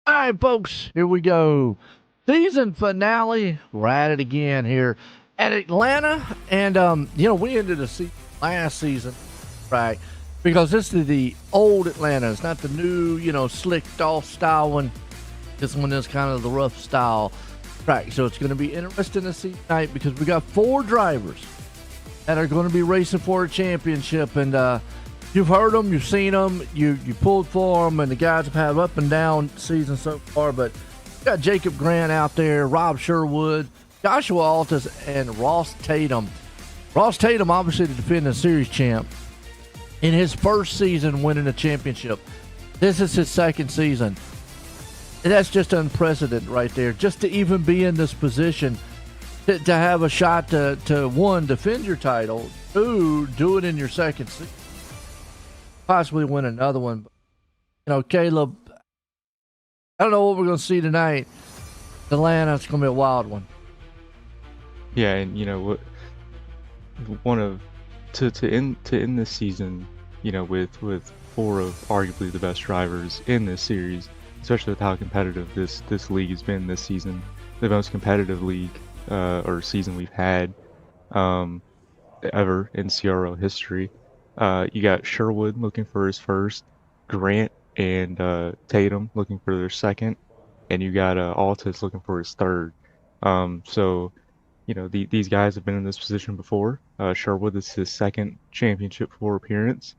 All right, folks, here we go. Season finale. We're at it again here at Atlanta. And, we ended the last season, right? Because this is the old Atlanta. It's not the new, slicked off style one. This one is kind of the rough style track. So it's going to be interesting to see tonight because we got 4 drivers that are going to be racing for a championship. And, you've heard them, you've seen them, you pulled for them, and the guys have had up and down seasons so far. But we got Jacob Grant out there, Rob Sherwood, Joshua Altus, and Ross Tatum. Ross Tatum, obviously the defending series champ, in his first season winning a championship. This is his second season. And that's just unprecedented right there. Just to even be in this position, to have a shot to one, defend your title, 2, do it in your second season. Possibly win another one. Caleb, I don't know what we're going to see tonight. Atlanta, it's going to be a wild one. Yeah, and what? One of to end this season, with 4 of arguably the best drivers in this series, especially with how competitive this league has been this season, the most competitive league or season we've had ever in CRO history. You got Sherwood looking for his first, Grant and Tatum looking for their second, and you got Altus looking for his third. So, these guys have been in this position before. Sherwood, this is his second championship 4 appearance.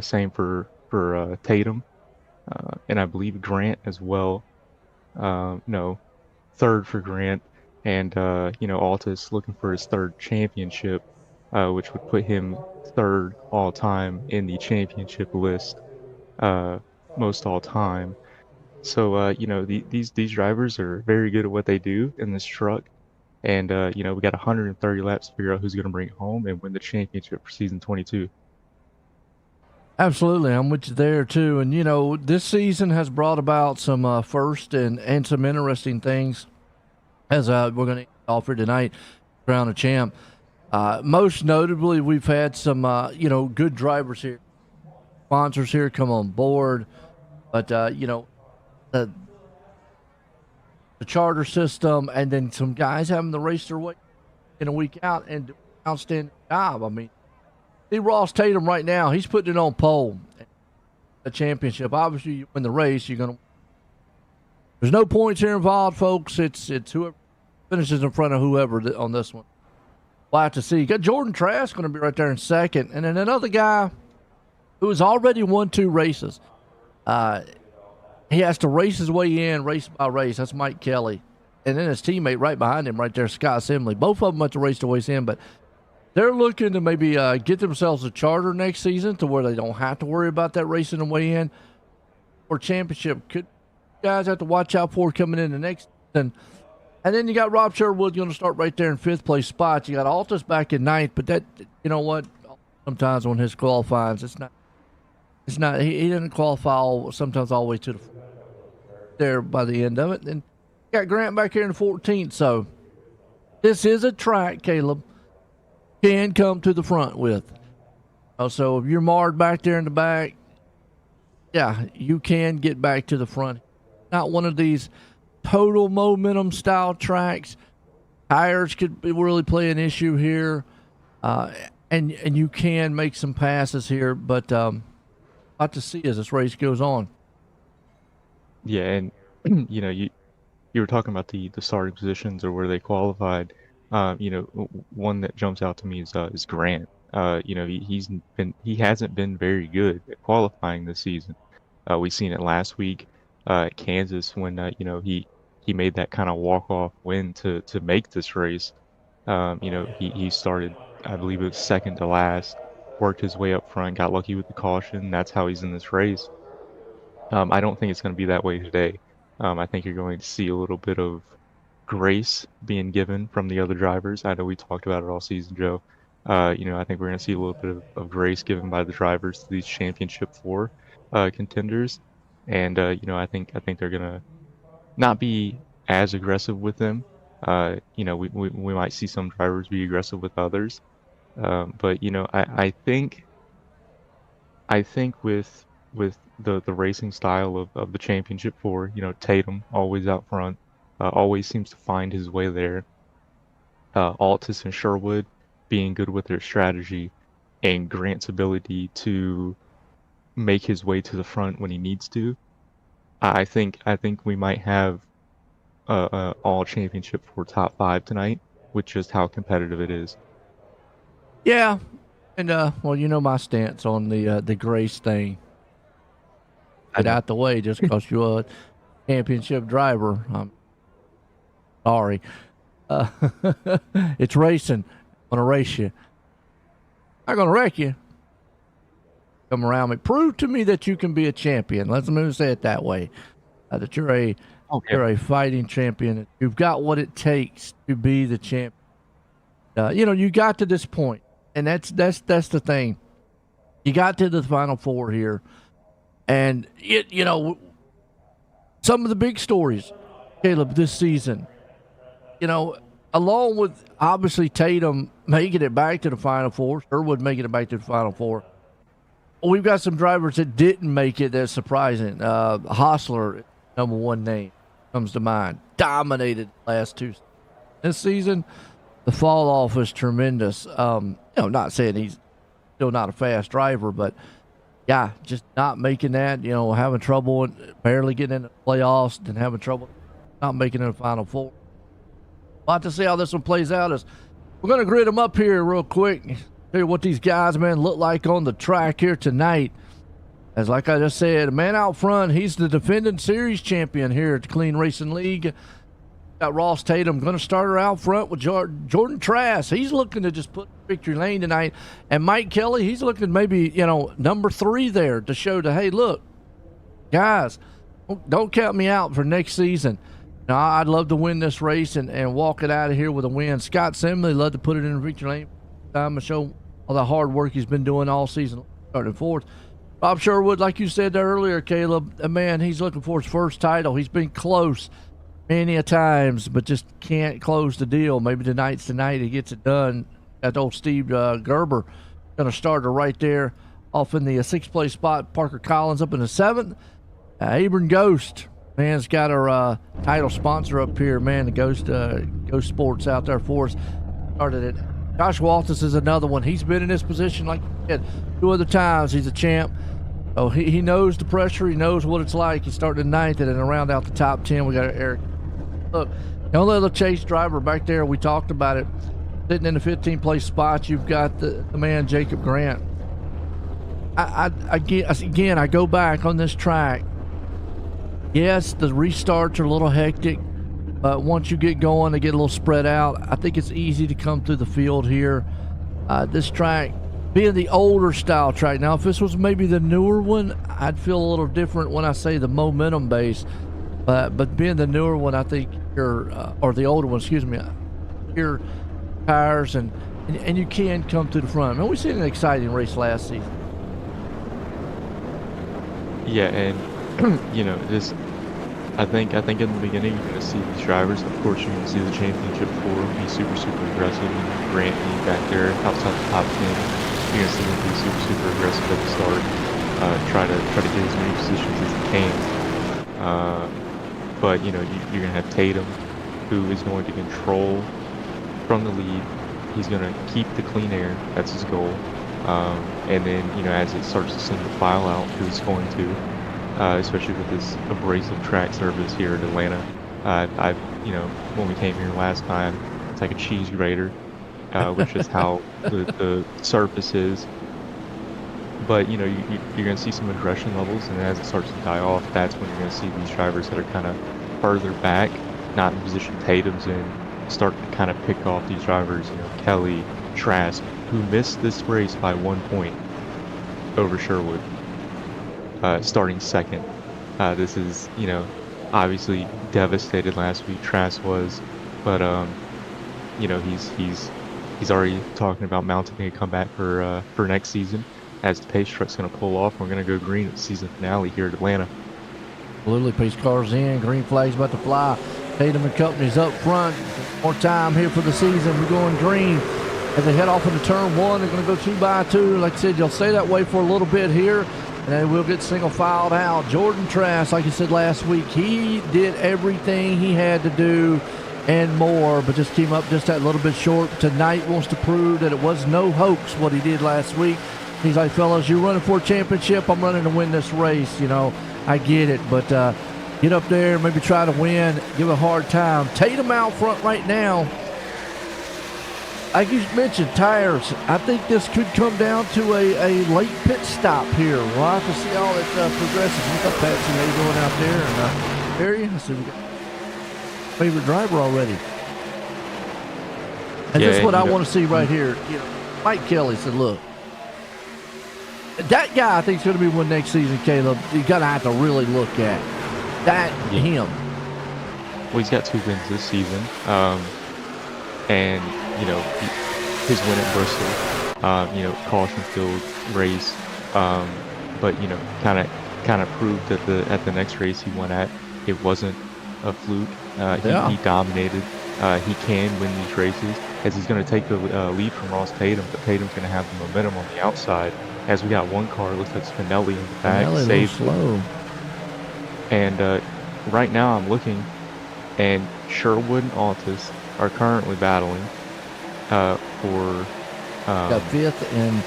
Same for Tatum, and I believe Grant as well. No, third for Grant, and Altus looking for his third championship. Which would put him third all time in the championship list, most all time. So these drivers are very good at what they do in this truck, and we got 130 laps to figure out who's going to bring it home and win the championship for season 22. Absolutely, I'm with you there too. And this season has brought about some first and some interesting things as we're going to off here tonight, crown a champ. Most notably, we've had some, good drivers here, sponsors here come on board. But, the charter system, and then some guys having to race their way in a week out and do an outstanding job. I mean, see Ross Tatum right now, he's putting it on pole. A championship. Obviously, you win the race, you're going to. There's no points here involved, folks. It's whoever finishes in front of whoever on this one. We'll have to see. You got Jordan Trask going to be right there in second. And then another guy who has already won 2 races. He has to race his way in, race by race. That's Mike Kelly. And then his teammate right behind him, right there, Scott Simley. Both of them have to race their ways in, but they're looking to maybe get themselves a charter next season to where they don't have to worry about that racing the way in. Or championship. Could guys have to watch out for coming in the next season. And then you got Rob Sherwood going to start right there in 5th place spot. You got Altus back in 9th, but that, you know what? Sometimes on his qualifying, it's not, he didn't qualify sometimes all the way to the there by the end of it. And got Grant back here in 14th. So this is a track, Caleb, can come to the front with. So if you're marred back there in the back, yeah, you can get back to the front. Not one of these total momentum style tracks. Tires could really play an issue here, and you can make some passes here, but lot to see as this race goes on. Yeah, and you were talking about the starting positions or where they qualified. One that jumps out to me is Grant. He hasn't been very good at qualifying this season. We seen it last week at Kansas when he made that kind of walk-off win to make this race. He started, I believe it was second to last, worked his way up front, got lucky with the caution. That's how he's in this race. I don't think it's going to be that way today. I think you're going to see a little bit of grace being given from the other drivers. I know we talked about it all season, Joe. I think we're going to see a little bit of grace given by the drivers to these Championship 4 contenders. And, I think they're going to not be as aggressive with them. We might see some drivers be aggressive with others. But I think with the racing style of the Championship 4, Tatum always out front, always seems to find his way there. Altus and Sherwood being good with their strategy, and Grant's ability to make his way to the front when he needs to. I think we might have all Championship 4 top 5 tonight, with just how competitive it is. Yeah, and my stance on the grace thing. Get out the way just because you're a championship driver. I'm sorry. It's racing. I'm gonna race you. I'm not gonna wreck you. Come around me. Prove to me that you can be a champion. Let's say it that way. That you're a fighting champion. You've got what it takes to be the champion. You got to this point, and that's the thing. You got to the Final Four here, and some of the big stories, Caleb, this season. Along with obviously Tatum making it back to the Final Four, Sherwood making it back to the Final Four. We've got some drivers that didn't make it. That's surprising. Hostler, number 1 name, comes to mind. Dominated the last 2. This season, the fall off was tremendous. Not saying he's still not a fast driver, but yeah, just not making that. Having trouble, barely getting in the playoffs, and having trouble not making it in the Final Four. We'll have to see how this one plays out. As we're going to grid them up here real quick. Tell you what these guys, man, look like on the track here tonight. As like I just said, a man out front, he's the defending series champion here at the Clean Racing League. Got Ross Tatum going to start her out front with Jordan Trask. He's looking to just put victory lane tonight. And Mike Kelly, he's looking maybe, number 3 there to show that, hey, look, guys, don't count me out for next season. Now, I'd love to win this race and walk it out of here with a win. Scott Simley, love to put it in victory lane. Time to show all the hard work he's been doing all season, starting 4th. Rob Sherwood, like you said there earlier, Caleb, man, he's looking for his first title. He's been close. many a times, but just can't close the deal. Maybe tonight's the night he gets it done. That old Steve Gerber going to start her right there off in the sixth place spot. Parker Collins up in the seventh. Abram Ghost, man's got our title sponsor up here, man. The Ghost Sports out there for us. Started it. Josh Walters is another one. He's been in this position, like you said, 2 other times. He's a champ. Oh, he knows the pressure. He knows what it's like. He started in ninth and then around out the top 10. We got Eric. Look, the only other chase driver back there, we talked about it, sitting in the 15th place spot. You've got the man Jacob Grant. Again, I go back on this track. Yes, the restarts are a little hectic, but once you get going, they get a little spread out. I think it's easy to come through the field here. This track, being the older style track. Now, if this was maybe the newer one, I'd feel a little different when I say the momentum base. But being the newer one, I think or the older one, excuse me, your tires and you can come to the front. I mean, we seen an exciting race last season. Yeah, and this. I think in the beginning you're gonna see these drivers. Of course, you're gonna see the championship 4 be super aggressive. And Grant being back there outside the top 10. You're gonna see him be super aggressive at the start. Try to get as many positions as he can. But you're gonna have Tatum, who is going to control from the lead. He's gonna keep the clean air. That's his goal. And then as it starts to single file out, who's going to. Especially with this abrasive track surface here in Atlanta. When we came here last time, it's like a cheese grater, which is how the surface is. But you're going to see some aggression levels, and as it starts to die off, that's when you're going to see these drivers that are kind of further back, not in the position Tatum's in, start to kind of pick off these drivers. Kelly, Trask, who missed this race by 1 point over Sherwood. Starting second. This is, obviously devastated last week. Trask was, but he's already talking about mounting a comeback for next season. As the pace truck's going to pull off, we're going to go green at the season finale here at Atlanta. Literally, pace cars in, green flag's about to fly. Tatum and company's up front. More time here for the season. We're going green as they head off into turn 1. They're going to go 2 by 2. Like I said, you'll stay that way for a little bit here. And then we'll get single filed out. Jordan Trask, like I said last week, he did everything he had to do and more, but just came up just that little bit short. Tonight wants to prove that it was no hoax what he did last week. He's like, fellas, you're running for a championship. I'm running to win this race. I get it, but get up there, maybe try to win, give a hard time. Tatum out front right now. Like you mentioned, tires. I think this could come down to a late pit stop here. We'll have to see how it progresses. Look up Patsy May going out there. And Harry, I see we got favorite driver already. And this is what I want to see right here. Mike Kelly said, look, that guy I think is going to be one next season, Caleb. You're going to have to really look at that, him. Well, he's got 2 wins this season. And his win at Bristol, caution field race, but kind of proved that at the next race he won at, it wasn't a fluke. He dominated. He can win these races, as he's going to take the lead from Ross Tatum, but Tatum's going to have the momentum on the outside. As we got one car, it looks like Spinelli in the back, saved slow. And right now I'm and Sherwood and Altus are currently battling for got fifth and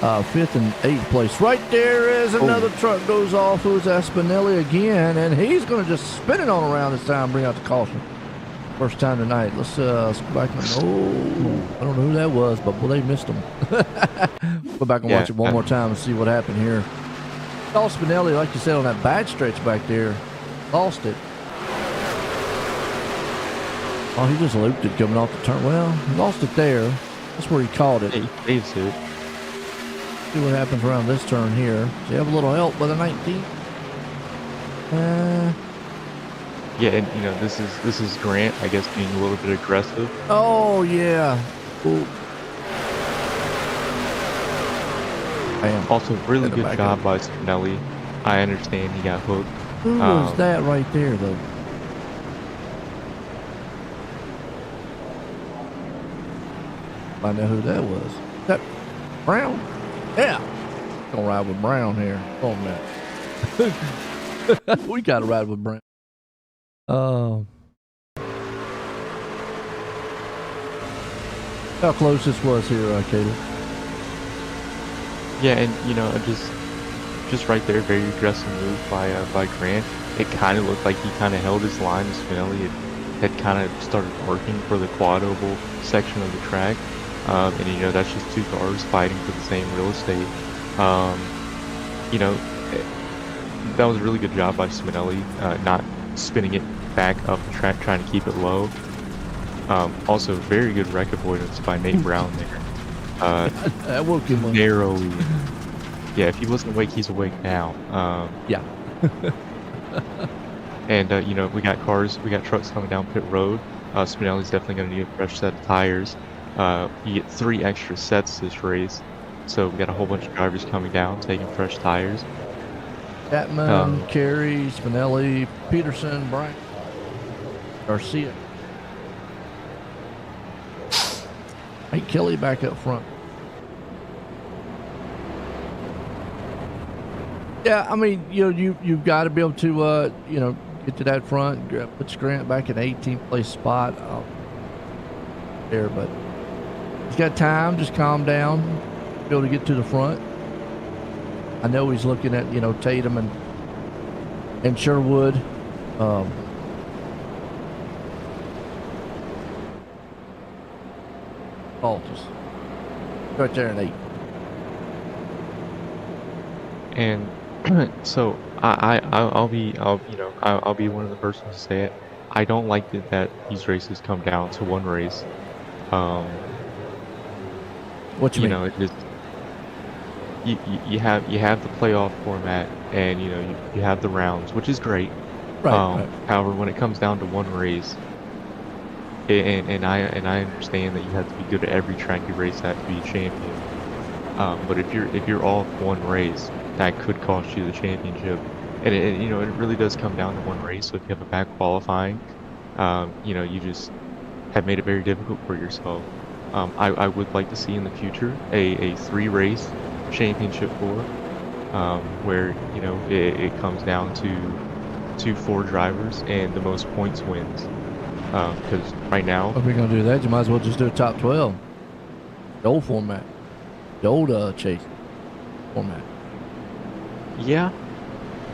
8th place. Right there is another truck goes off. Who's that? Spinelli again, and he's going to just spin it on around this time, bring out the caution. First time tonight. Let's go back and I don't know who that was, but they missed him. Go back and watch it one more time and see what happened here. Saw Spinelli, like you said, on that bad stretch back there. Lost it. Oh, he just looped it coming off the turn. Well, he lost it there. That's where he caught it. He saves it. See what happens around this turn here. Does he have a little help with a 19? Yeah, and this is Grant, I guess, being a little bit aggressive. Oh yeah. Ooh. Also, really good job by Spinelli. I understand he got hooked. Who was that right there, though? Find out who that was. Is that Brown? Yeah. Gonna ride with Brown here. Come on, man. We gotta ride with Brown. How close this was here, Caleb? Yeah, and just right there, very aggressive move by Grant. It kind of looked like he kind of held his line as Spinelli had kind of started working for the quad oval section of the track. And that's just two cars fighting for the same real estate. That was a really good job by Spinelli, not spinning it back up the track, trying to keep it low. Also, very good wreck avoidance by Nate Brown there. That woke him up. Narrowly. Yeah, if he wasn't awake, he's awake now. Yeah. And we got trucks coming down pit road. Spinelli's definitely going to need a fresh set of tires. You get 3 extra sets this race, so we got a whole bunch of drivers coming down, taking fresh tires. Chapman, Carey, Spinelli, Peterson, Bryant, Garcia. Hey, Kelly back up front. Yeah, I mean, you've got to be able to get to that front, put Grant back in 18th place spot there, but he's got time. Just calm down, be able to get to the front. I know he's looking at Tatum and Sherwood. Altus right there in 8. And so I'll be one of the persons to say it. I don't like that these races come down to one race. What you mean? It just you have the playoff format, and you have the rounds, which is great. Right. However, when it comes down to one race, and I understand that you have to be good at every track you race at to be a champion. But if you're off one race, that could cost you the championship. And it really does come down to one race. So if you have a bad qualifying, you just have made it very difficult for yourself. I would like to see in the future a 3-race championship for where it comes down to 4 drivers and the most points wins. Because right now, if we're gonna do that, you might as well just do a top 12. The old format, the old chase format. Yeah.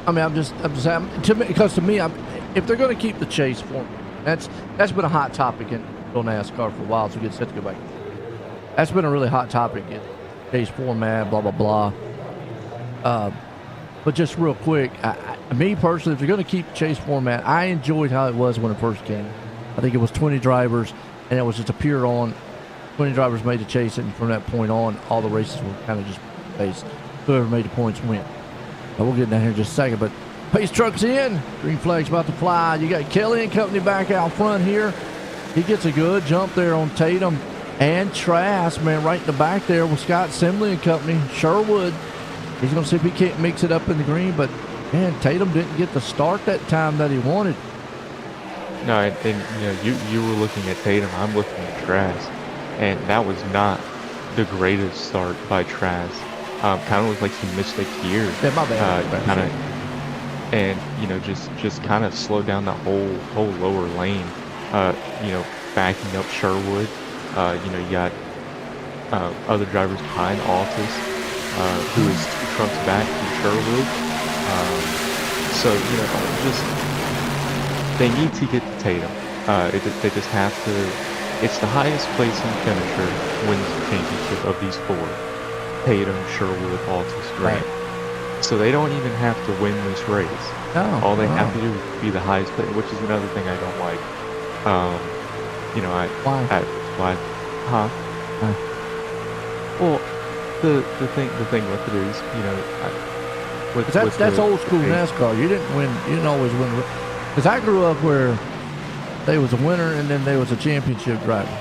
I mean, I'm just to me, because to me, if they're going to keep the chase format, that's been a hot topic in NASCAR for a while. So we get set to go back. That's been a really hot topic in chase format, blah blah blah. But just real quick, me personally, if you're going to keep chase format, I enjoyed how it was when it first came. I think it was 20 drivers, and it was just a pure on. 20 drivers made the chase, and from that point on, all the races were kind of just based. Whoever made the points win. We'll get down here in just a second, but pace truck's in. Green flag's about to fly. You got Kelly and company back out front here. He gets a good jump there on Tatum and Trask, man, right in the back there with Scott Simley and company. Sherwood, he's going to see if he can't mix it up in the green, but, man, Tatum didn't get the start that time that he wanted. No, and you were looking at Tatum. I'm looking at Trask, and that was not the greatest start by Trask. Kind of looked like he missed a gear. Yeah, my bad. Just kind of slowed down the whole lower lane. Backing up Sherwood. You got other drivers behind Altus, who is 2 trunks back from Sherwood. They need to get to Tatum. They just have to. It's the highest placing finisher wins the championship of these 4. Tatum, Sherwood, Altus, Grant. Right. So they don't even have to win this race. No. All they have to do is be the highest player, which is another thing I don't like. Why? Huh? Why? Well, the thing with it is, that's old school NASCAR. You didn't always win. Because I grew up where there was a winner and then there was a championship driver.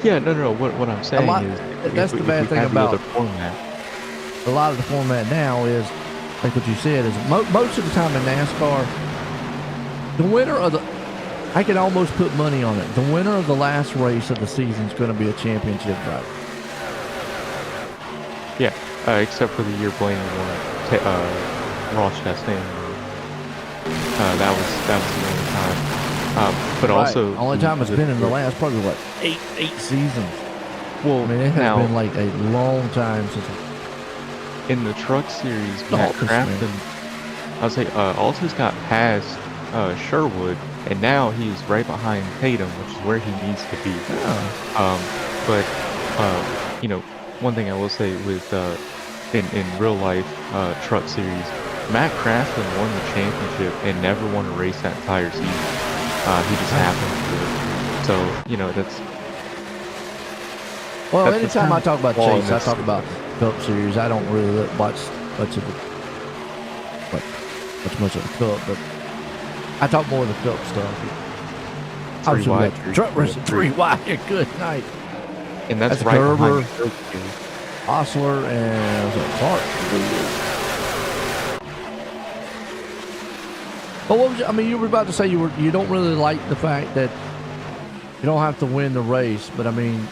Yeah, no. What I'm saying is, that's the bad thing about the format. A lot of the format now is, like what you said, is most of the time in NASCAR, the winner of I can almost put money on it. The winner of the last race of the season is going to be a championship driver. Yeah, except for the year Blaney won, Ross Chastain. That was the only time. But Right. also, Only time it's been in the last probably what eight seasons. Well, I mean, it has now, been like a long time since. in the truck series, The Matt Altus, Crafton, I'll say, Altus got past Sherwood, and now he's right behind Tatum, which is where he needs to be. Yeah. But you know, one thing I will say with in real life truck series, Matt Crafton won the championship and never won a race that entire season. He just happened to. So you know that's. Well, that's anytime I talk about Chase, I talk system. about Cup Series. I don't really watch much of the Cup, but I talk more of the Cup stuff. Three wide, Truck racing, three wide. Good night. And that's right Gerber, behind Osler, and Clark. But what was I mean? You were about to say you don't really like the fact that you don't have to win the race, but I mean.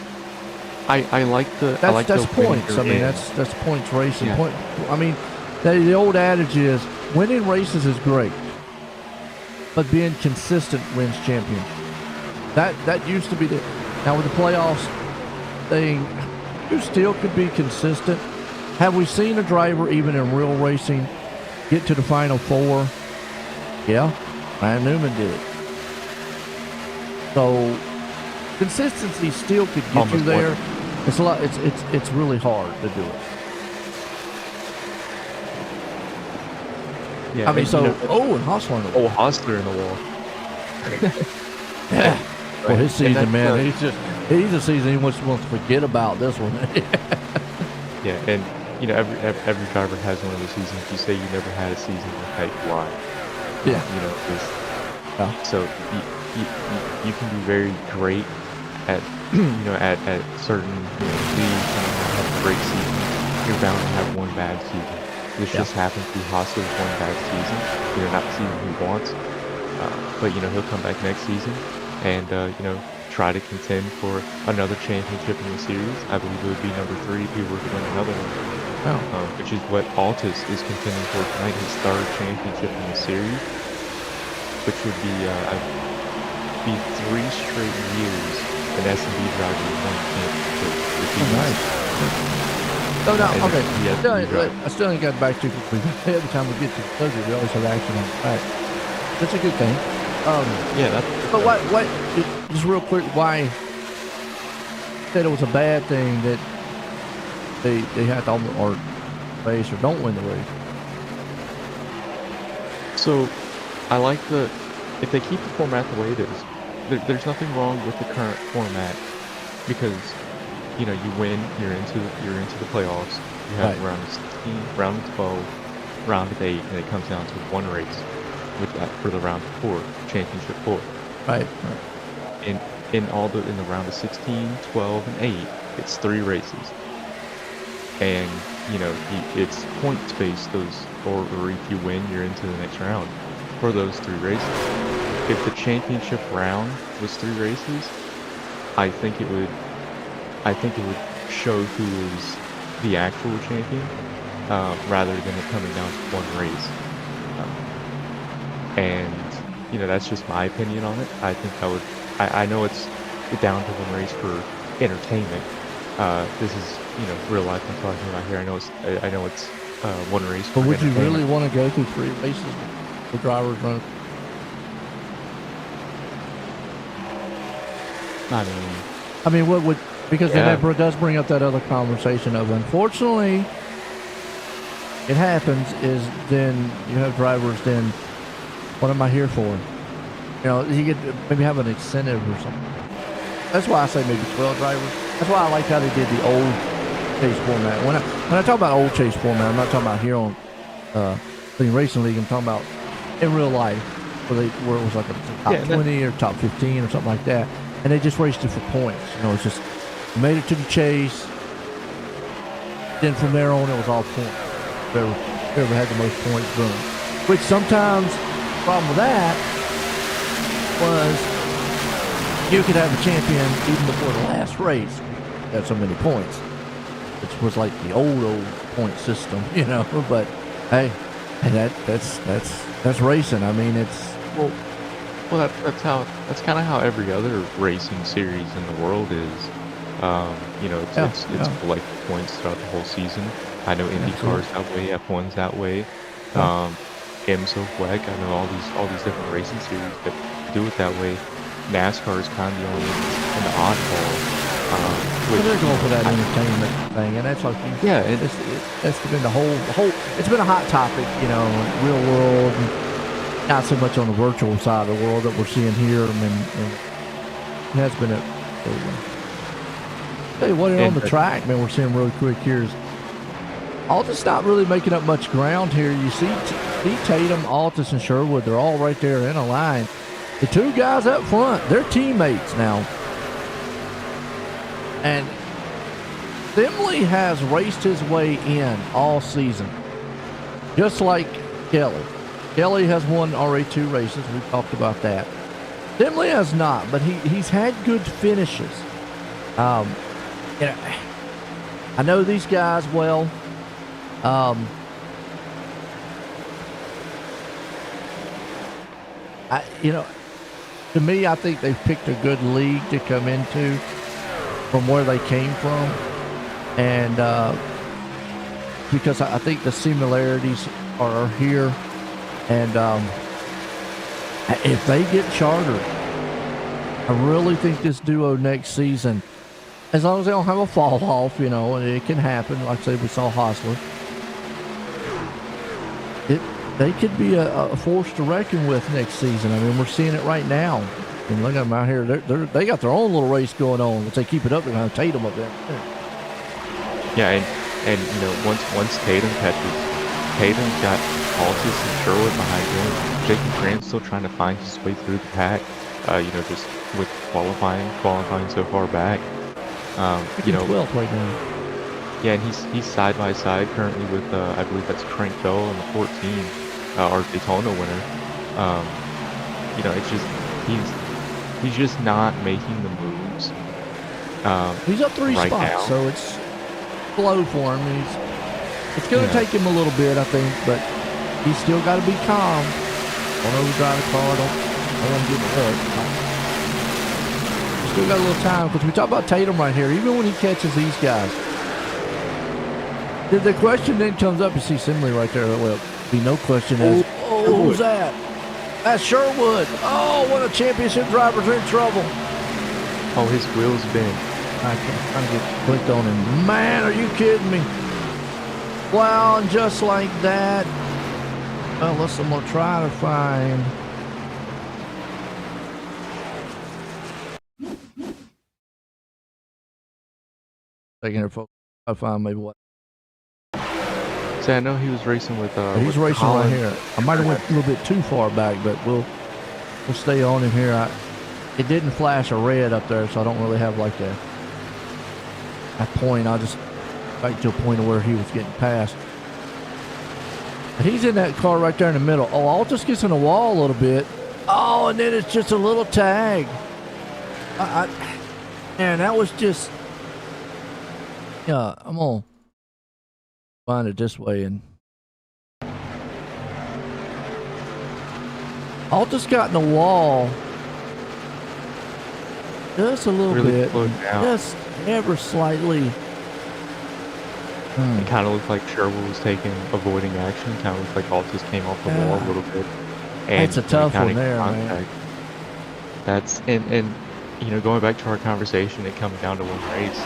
I like the That's points. I mean, that's points racing. Yeah. I mean, the old adage is winning races is great, but being consistent wins championships. That used to be the. Now with the playoffs thing, you still could be consistent. Have we seen a driver even in real racing get to the final four? Yeah, Ryan Newman did it. So consistency still could get you there. It's a lot. It's really hard to do it. Yeah. I mean, so and Hostler in the wall. Hostler in the wall. Yeah. Right. Well, his season, man, he's a season he wants to forget about this one. Yeah, and you know every driver has one of those seasons. You say you never had a season like why? Yeah. You know, so you can be very great at at certain leagues and have a great season. You're bound to have one bad season. This just happened to be Hostler's one bad season. Not the season he wants, but he'll come back next season and try to contend for another championship in the series. I believe it would be number 3 if he were to win another one, which is what Altus is contending for tonight, his 3rd championship in the series, which would be 3 straight years an S&B driver won championship. Nice. No, okay. I still ain't got back to it. Every time we get to the subject, we always have action on the track. That's a good thing. But what? Just real quick, why said it was a bad thing that they had to or race or don't win the race? So, I like if they keep the format the way it is. There's nothing wrong with the current format because you win, you're into the playoffs. You have round of 16, round of 12, round of 8, and it comes down to one race with that for the round of 4, championship 4. Right. In the round of 16, 12, and 8, it's 3 races, and it's points based. Or if you win, you're into the next round for those 3 races. If the championship round was 3 races, I think it would show who is the actual champion, rather than it coming down to one race. And that's just my opinion on it. I think I know it's down to one race for entertainment. This is real life I'm talking about here. I know it's one race. But would you really want to go through 3 races with drivers running? I mean, what would, because then that does bring up that other conversation of, unfortunately, it happens is then you have drivers, then what am I here for? You get maybe have an incentive or something. That's why I say maybe 12 drivers. That's why I like how they did the old chase format. When I talk about old chase format, I'm not talking about here on the Racing League. I'm talking about in real life where it was like a top 20 or top 15 or something like that. And they just raced it for points. It's just made it to the chase. Then from there on, it was all points. Whoever had the most points boom. Which sometimes the problem with that was you could have a champion even before the last race. Had so many points. It was like the old point system, you know. But hey, that's racing. I mean, it's Well, that's kind of how every other racing series in the world is. You know, it's collected points throughout the whole season. I know IndyCar's that way, F1's that way. IMSA, WEC, I know all these different racing series that do it that way. NASCAR is kind of the only an oddball. Well, they're going for that entertainment thing, and that's like that's been the whole. It's been a hot topic, you know, real world, not so much on the virtual side of the world that we're seeing here. And it has been a. Tell you what, on the track, man, we're seeing really quick here is Altus not really making up much ground here. You see Tatum, Altus, and Sherwood, they're all right there in a line. The two guys up front, they're teammates now. And Simley has raced his way in all season, just like Kelly. Kelly has won already 2 races. We've talked about that. Simley has not, but he's had good finishes. You know, I know these guys well. To me, I think they've picked a good league to come into from where they came from, and because I think the similarities are here, and if they get chartered, I really think this duo next season, as long as they don't have a fall off, you know, and it can happen. Like I say, we saw Hostler. They could be a force to reckon with next season. I mean, we're seeing it right now. And look at them out here. They got their own little race going on. If they keep it up, they're going to Tatum up there. Yeah, and you know, once Tatum catches, Tatum's got Altus and Sherwood behind him. Jacob Grant's still trying to find his way through the pack. You know, just with qualifying so far back. You know, 12th right now. Yeah, and he's side by side currently with I believe that's Crank Bell in the 14, our Daytona winner. You know, it's just he's just not making the moves. He's up 3 right spots, now. so it's slow for him. It's going to take him a little bit, I think, but he's still got to be calm. Don't overdrive the car. Don't want to get hurt. Still got a little time, because we talk about Tatum right here. Even when he catches these guys, the question then comes up. You see Simley right there. Well, be no question as who's that? That's Sherwood. Oh, what a championship driver's in trouble. Oh, his wheel's bent. I can't get clicked on him. Man, are you kidding me? Wow, and just like that. Well, listen, I'm going to try to find. Taking her folks. I'll find maybe what. See, I know he was racing with. He's racing Colin. right here. I might have went a little bit too far back, but we'll stay on him here. It didn't flash a red up there, so I don't really have like a point. I'll just back to a point of where he was getting past. But he's in that car right there in the middle. Oh, Altus gets in the wall a little bit. Oh, and then it's just a little tag. Man, that was just. Yeah, I'm gonna find it this way, and Altus got in the wall just a little Really bit, down. just ever slightly. It kind of looked like Sherwood was avoiding action. Kind of looked like Altus came off the wall a little bit. And That's a tough kinda one there, man. contact. That's and you know, going back to our conversation, it comes down to one race.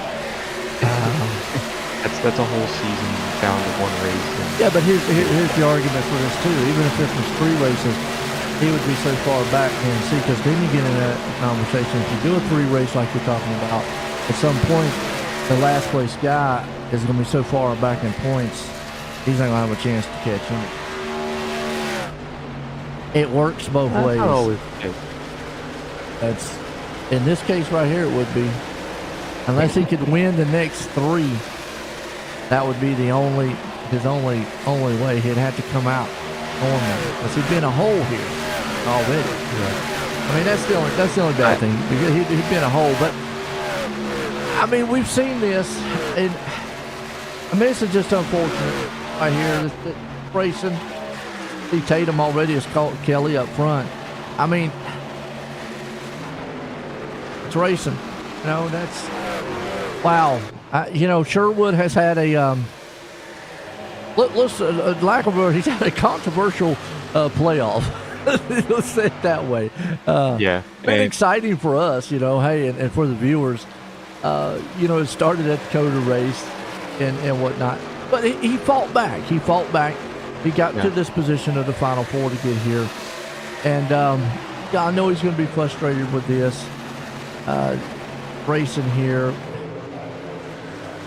That's a whole season down to one race. Yeah, but here's the argument for this too. Even if it was 3 races, he would be so far back and see, because then you get in that conversation. If you do a 3 race like you're talking about, at some point the last place guy is going to be so far back in points, he's not going to have a chance to catch him. It works both ways. Not always the case. That's in this case right here. It would be, unless he could win the next 3. That would be his only way. He'd have to come out normally, because he'd be in a hole here already. Yeah. I mean, that's the only bad thing. He'd been a hole, but I mean, we've seen this, and I mean, this is just unfortunate right here. This racing. See Tatum already has caught Kelly up front. I mean, it's racing. You know, that's wow. You know, Sherwood has had a let's lack of a word, he's had a controversial playoff. Let's say it that way. Yeah, Been exciting for us, you know. Hey, and for the viewers, you know, it started at the Coda race and whatnot, but he fought back. He fought back. He got to this position of the Final Four to get here, and yeah, I know he's going to be frustrated with this racing here.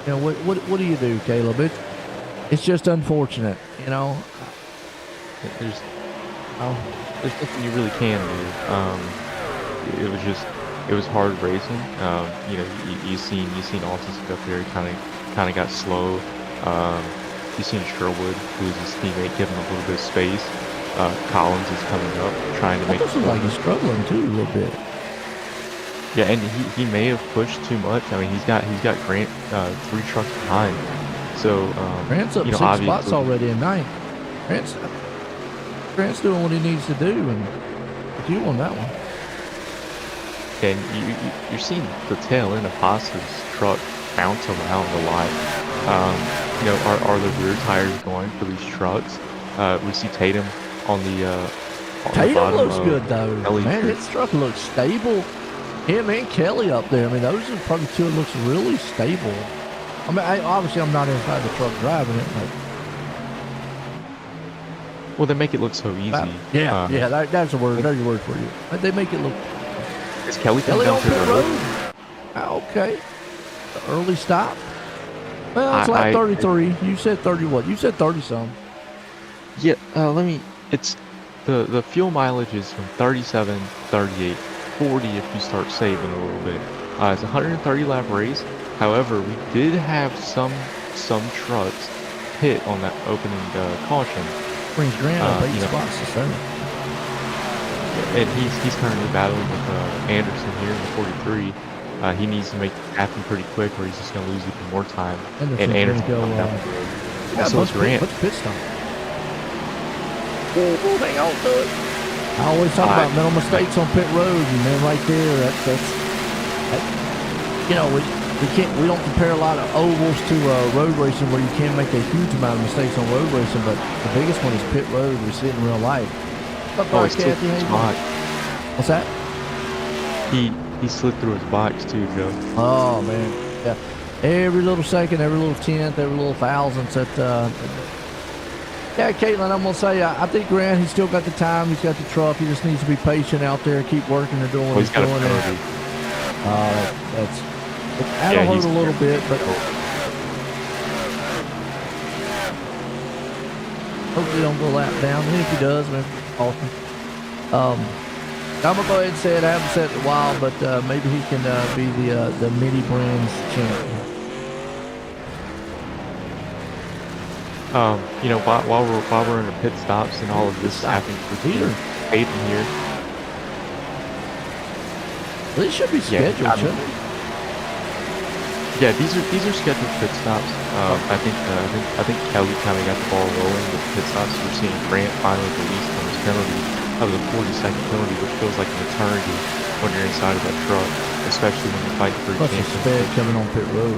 You know, what do you do, Caleb? It's just unfortunate, you know. There's nothing you really can do. It was hard racing. You know, you seen Altus get up there, kind of got slow. You seen Sherwood, who's his teammate, give him a little bit of space. Collins is coming up, trying to make. It looks like he's struggling too a little bit. Yeah, and he may have pushed too much. I mean, he's got Grant 3 trucks behind. So Grant's up 6 spots already in 9th. Grant's doing what he needs to do, and you on that one. And you're seeing the tail end of Haas's truck bounce around a lot. You know, are the rear tires going for these trucks? We see Tatum on the Tatum looks good though. Kelly Man, his truck looks stable. Him and Kelly up there. I mean, those are probably two that looks really stable. I mean, obviously I'm not inside the truck driving it, but well, they make it look so easy. That's a word. There's a word for you. They make it look. Is Kelly coming down pit road? Okay. The early stop. Well, it's like 33. You said 30 what? You said 30 some. Yeah, it's the fuel mileage is from 37, 38, 40 if you start saving a little bit. It's a 130 lap race. However, we did have some trucks hit on that opening caution. Brings Grant up 8 spots to 7. And he's currently battling with Anderson here in the 43. He needs to make it happen pretty quick, or he's just going to lose even more time. And Anderson go down the road. So it's Grant. What's pit stop? Hang on to it. I always talk about mental mistakes on pit road, and then right there, that's you know, we don't compare a lot of ovals to road racing where you can make a huge amount of mistakes on road racing, but the biggest one is pit road. We see it in real life. He slid through his box. What's that? He slid through his box too, Joe. Oh man, yeah. Every little second, every little tenth, every little thousandth. Yeah, Caitlin, I'm gonna say I think Grant, he's still got the time. He's got the truck. He just needs to be patient out there, keep working and doing what he's doing. That'll hurt a little bit, but hopefully he don't go lap down. And if he does, man, awesome. I'm gonna go ahead and say it. I haven't said it in a while, but maybe he can be the mini brands champion. You know, while we're in the pit stops and all of this happening with Hayden here. Well, these should be scheduled, shouldn't they? Yeah, these are scheduled pit stops. I think Kelly kind of got the ball rolling with pit stops. We're seeing Grant finally released on his penalty. That was a 40-second penalty, which feels like an eternity when you're inside of that truck, especially when you're fighting for a championship. Sped coming on pit road.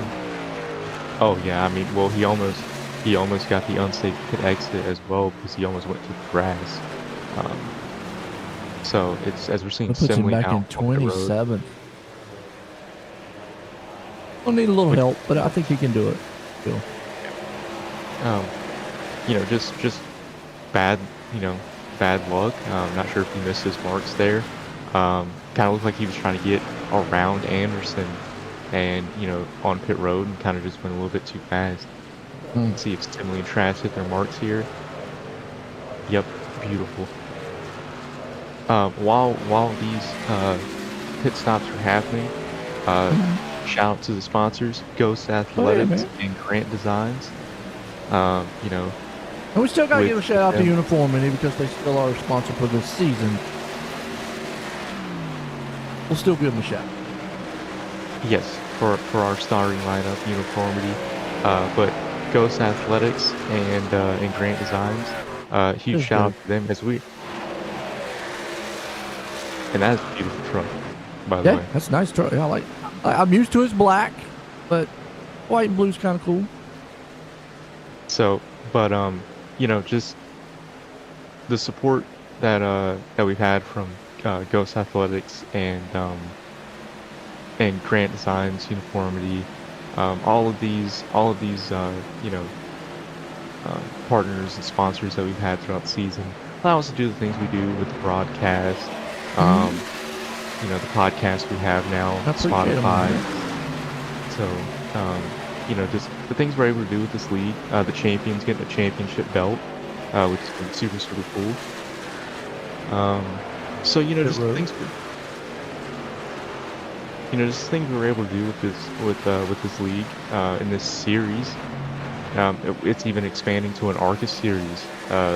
Oh yeah, I mean, well, he almost got the unsafe pit exit as well because he almost went to the grass. So it's, as we're seeing, Simley back in 27th. We'll need a little help, but I think he can do it. Still. You know, just bad luck. Not sure if he missed his marks there. Kind of looked like he was trying to get around Anderson and, you know, on pit road and kind of just went a little bit too fast. Let's see if Simley and Trash hit their marks here. Yep, beautiful. While these pit stops are happening, shout out to the sponsors, Ghost Athletics and Grant Designs. You know, and we still got to give a shout out to Uniformity because they still are a sponsor for this season. we'll still give him a shout. Yes, for our starting lineup uniformity, but Ghost Athletics and Grant Designs, huge That's shout good. out to them as we. And that's a beautiful truck, by the Yeah, way. that's a nice truck. Yeah, I'm used to his black, but white and blue's kind of cool. So, but just the support that we've had from Ghost Athletics and Grant Designs, Uniformity, all of these partners and sponsors that we've had throughout the season allow us to do the things we do with the broadcast, the podcast we have now, Spotify. So, just the things we're able to do with this league. The champions getting a championship belt, which has been super, super cool. So just things we're able to do with this league in this series. It's even expanding to an ARCA series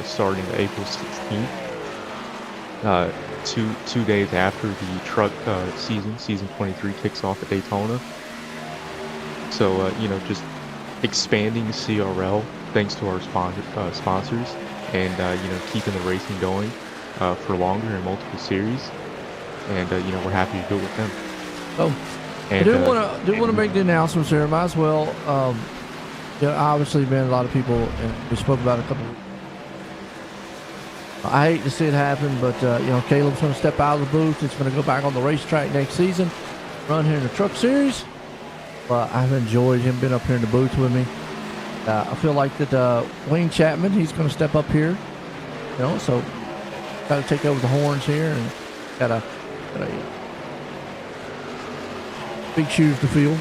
starting April 16th. Two days after the truck season 23 kicks off at Daytona. So just expanding the CRL thanks to our sponsors, and keeping the racing going for longer in multiple series, and we're happy to do it with them. Oh, and, I do want to make the announcements here. Might as well. Obviously, been a lot of people, and we spoke about it a couple weeks. I hate to see it happen, but Caleb's going to step out of the booth. It's going to go back on the racetrack next season, run here in the Truck Series. But I've enjoyed him being up here in the booth with me. I feel like that Wayne Chapman, he's going to step up here. So got to take over the horns here, and got a big shoes to fill.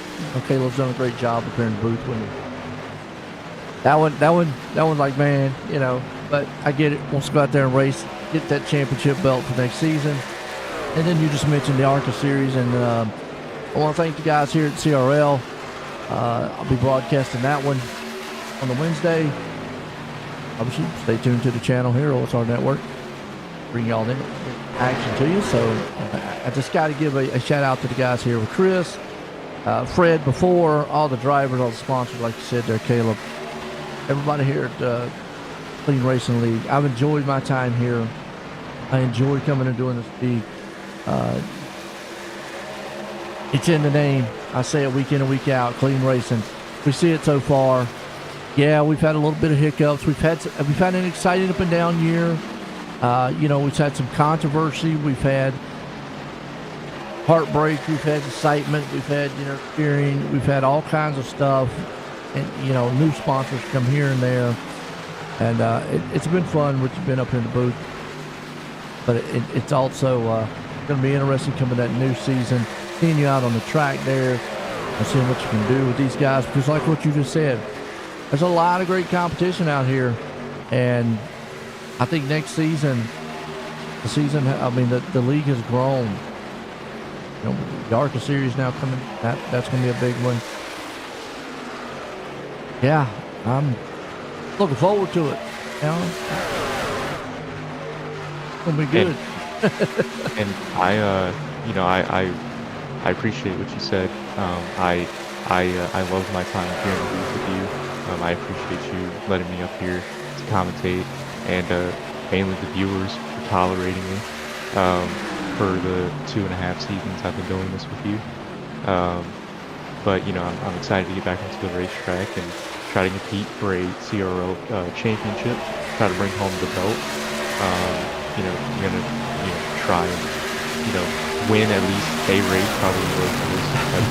Caleb's done a great job up here in the booth with me. That one, like, man, but I get it. Wants to go out there and race, get that championship belt for next season. And then you just mentioned the ARCA series, and I want to thank the guys here at CRL. I'll be broadcasting that one on the Wednesday. Obviously, stay tuned to the channel here, OSR Network. Bring y'all in action to you. So I just got to give a shout out to the guys here with Chris, Fred before, all the drivers, all the sponsors, like you said there, Caleb. Everybody here at Clean Racing League. I've enjoyed my time here. I enjoy coming and doing this league. It's in the name. I say it week in and week out. Clean Racing. We see it so far. Yeah, we've had a little bit of hiccups. We've had an exciting up and down year. We've had some controversy. We've had heartbreak. We've had excitement. We've had fearing. We've had all kinds of stuff. And new sponsors come here and there. And it's been fun, which has been up here in the booth. But it's also going to be interesting coming that new season, seeing you out on the track there and seeing what you can do with these guys. Because like what you just said, there's a lot of great competition out here. And I think next season, the league has grown. The ARCA series now coming, that's going to be a big one. Yeah, I'm looking forward to it. It's gonna be good. And I appreciate what you said. I love my time here in the booth with you. I appreciate you letting me up here to commentate, and mainly the viewers for tolerating me for the 2.5 seasons I've been doing this with you. But I'm excited to get back into the racetrack and try to compete for a CRL championship. Try to bring home the belt. I'm gonna try and win at least a race, probably that's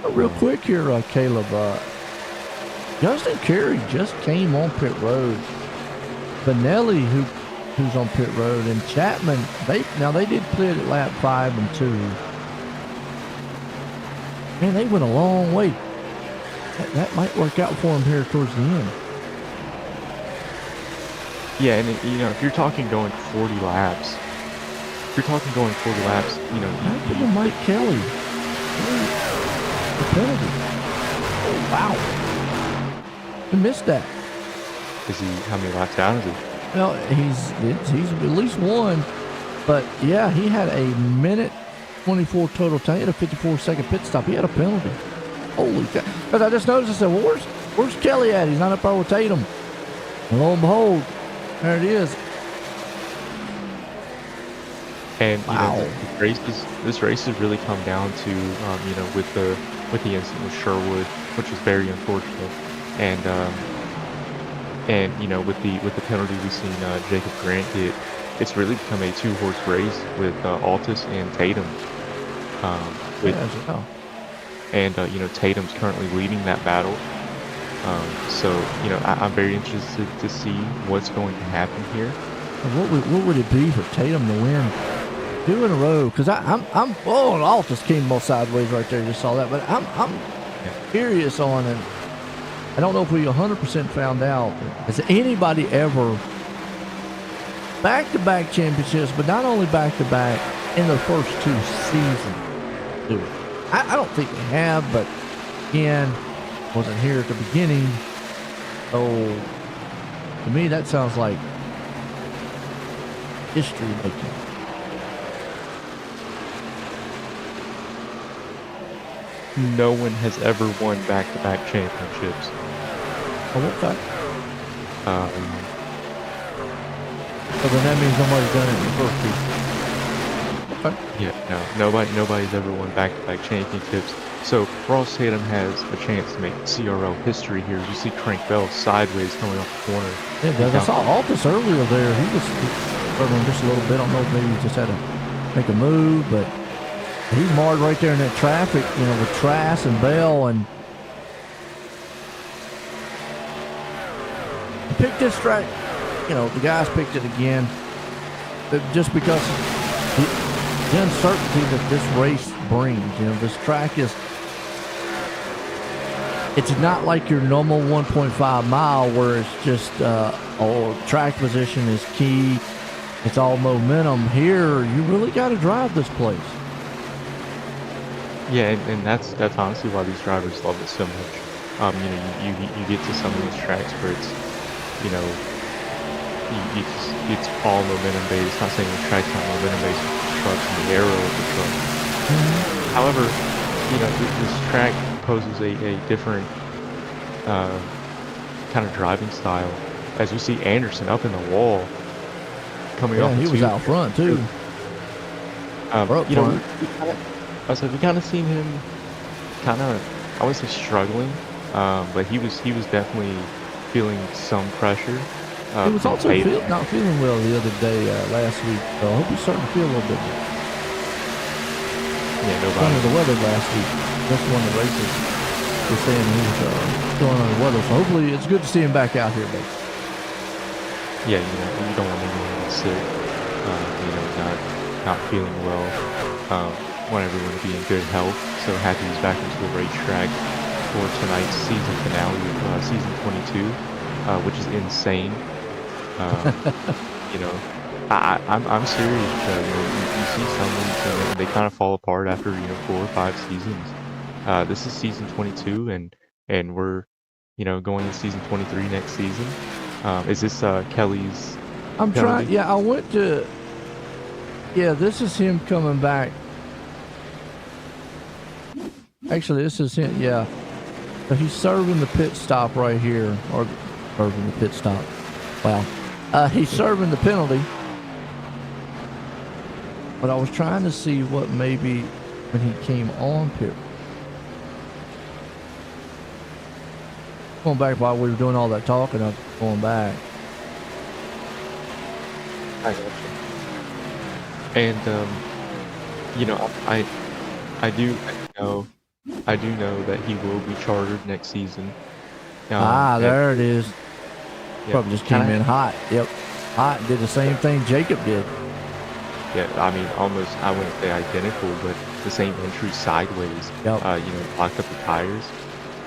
probably Real quick here, Caleb. Justin Carey just came on pit road. Benelli, who's on pit road, and Chapman. They did pit at lap 5 and 2. Man, they went a long way. That might work out for him here towards the end. Yeah, and if you're talking going 40 laps, Mike Kelly. The penalty. Oh, wow. He missed that. Is he? How many laps down is he? Well, he's at least one, but yeah, he had a minute 24 total time. He had a 54-second pit stop. He had a penalty. Holy cow. Because I just noticed, I said, well, where's Kelly at? He's not up there with Tatum. And lo and behold, there it is. And Wow. this race has really come down to with the incident with Sherwood, which was very unfortunate, and with the penalty we've seen Jacob Grant get, it's really become a two-horse race with Altus and Tatum. Tatum's currently leading that battle. So I'm very interested to see what's going to happen here. What would it be for Tatum to win 2 in a row? Because Altus came both sideways right there. You just saw that, but I'm curious on it. I don't know if we 100% found out. Has anybody ever back-to-back championships, but not only back-to-back in the first 2 seasons do it? I don't think they have, but again, wasn't here at the beginning. So to me, that sounds like history making. No one has ever won back-to-back championships. Oh, okay. So then that means nobody's done it in the first 2. Okay. Yeah, no, nobody's ever won back-to-back championships. So Ross Tatum has a chance to make CRL history here. You see Crank Bell sideways coming off the corner. Yeah, I saw Altus earlier there. He was struggling just a little bit. I don't know if maybe he just had to make a move, but he's marred right there in that traffic, with Trask and Bell, and he picked this track. The guys picked it again, just because the uncertainty that this race brings. This track it's not like your normal 1.5 mile where it's just track position is key. It's all momentum. Here, you really got to drive this place. Yeah, and that's honestly why these drivers love it so much. You get to some of these tracks where it's, it's all momentum based. Not saying the track's not momentum based with the trucks and the aero of the truck. Mm-hmm. However, this track poses a different kind of driving style. As we see Anderson up in the wall, coming off. He was out front too. We kind of seen him I wouldn't say struggling, but he was definitely feeling some pressure. He was also not feeling well the other day, last week. So I hope he's starting to feel a little bit better. Yeah, nobody. Under the weather last week. That's one of the races. We're saying he was going under the weather. So hopefully it's good to see him back out here, baby. Yeah, you don't want anyone to get sick. Not feeling well. Want everyone to be in good health. So happy he's back into the racetrack for tonight's season finale, season 22, which is insane. I'm serious. You see some leagues, they kind of fall apart after 4 or 5 seasons. This is season 22, and we're going to season 23 next season. Is this Kelly's? I'm trying. Yeah, I went to. Yeah, this is him coming back. Actually, this is him. Yeah, so he's serving the pit stop right here, or serving the pit stop. Wow. He's serving the penalty. But I was trying to see what maybe when he came on pit. Going back while we were doing all that talking, I was going back. I got you. And I do know that he will be chartered next season. There it is. Probably just came in hot. Yep. Hot. Did the same thing Jacob did. Yeah, I mean, almost, I wouldn't say identical, but the same entry sideways. Yep. Locked up the tires.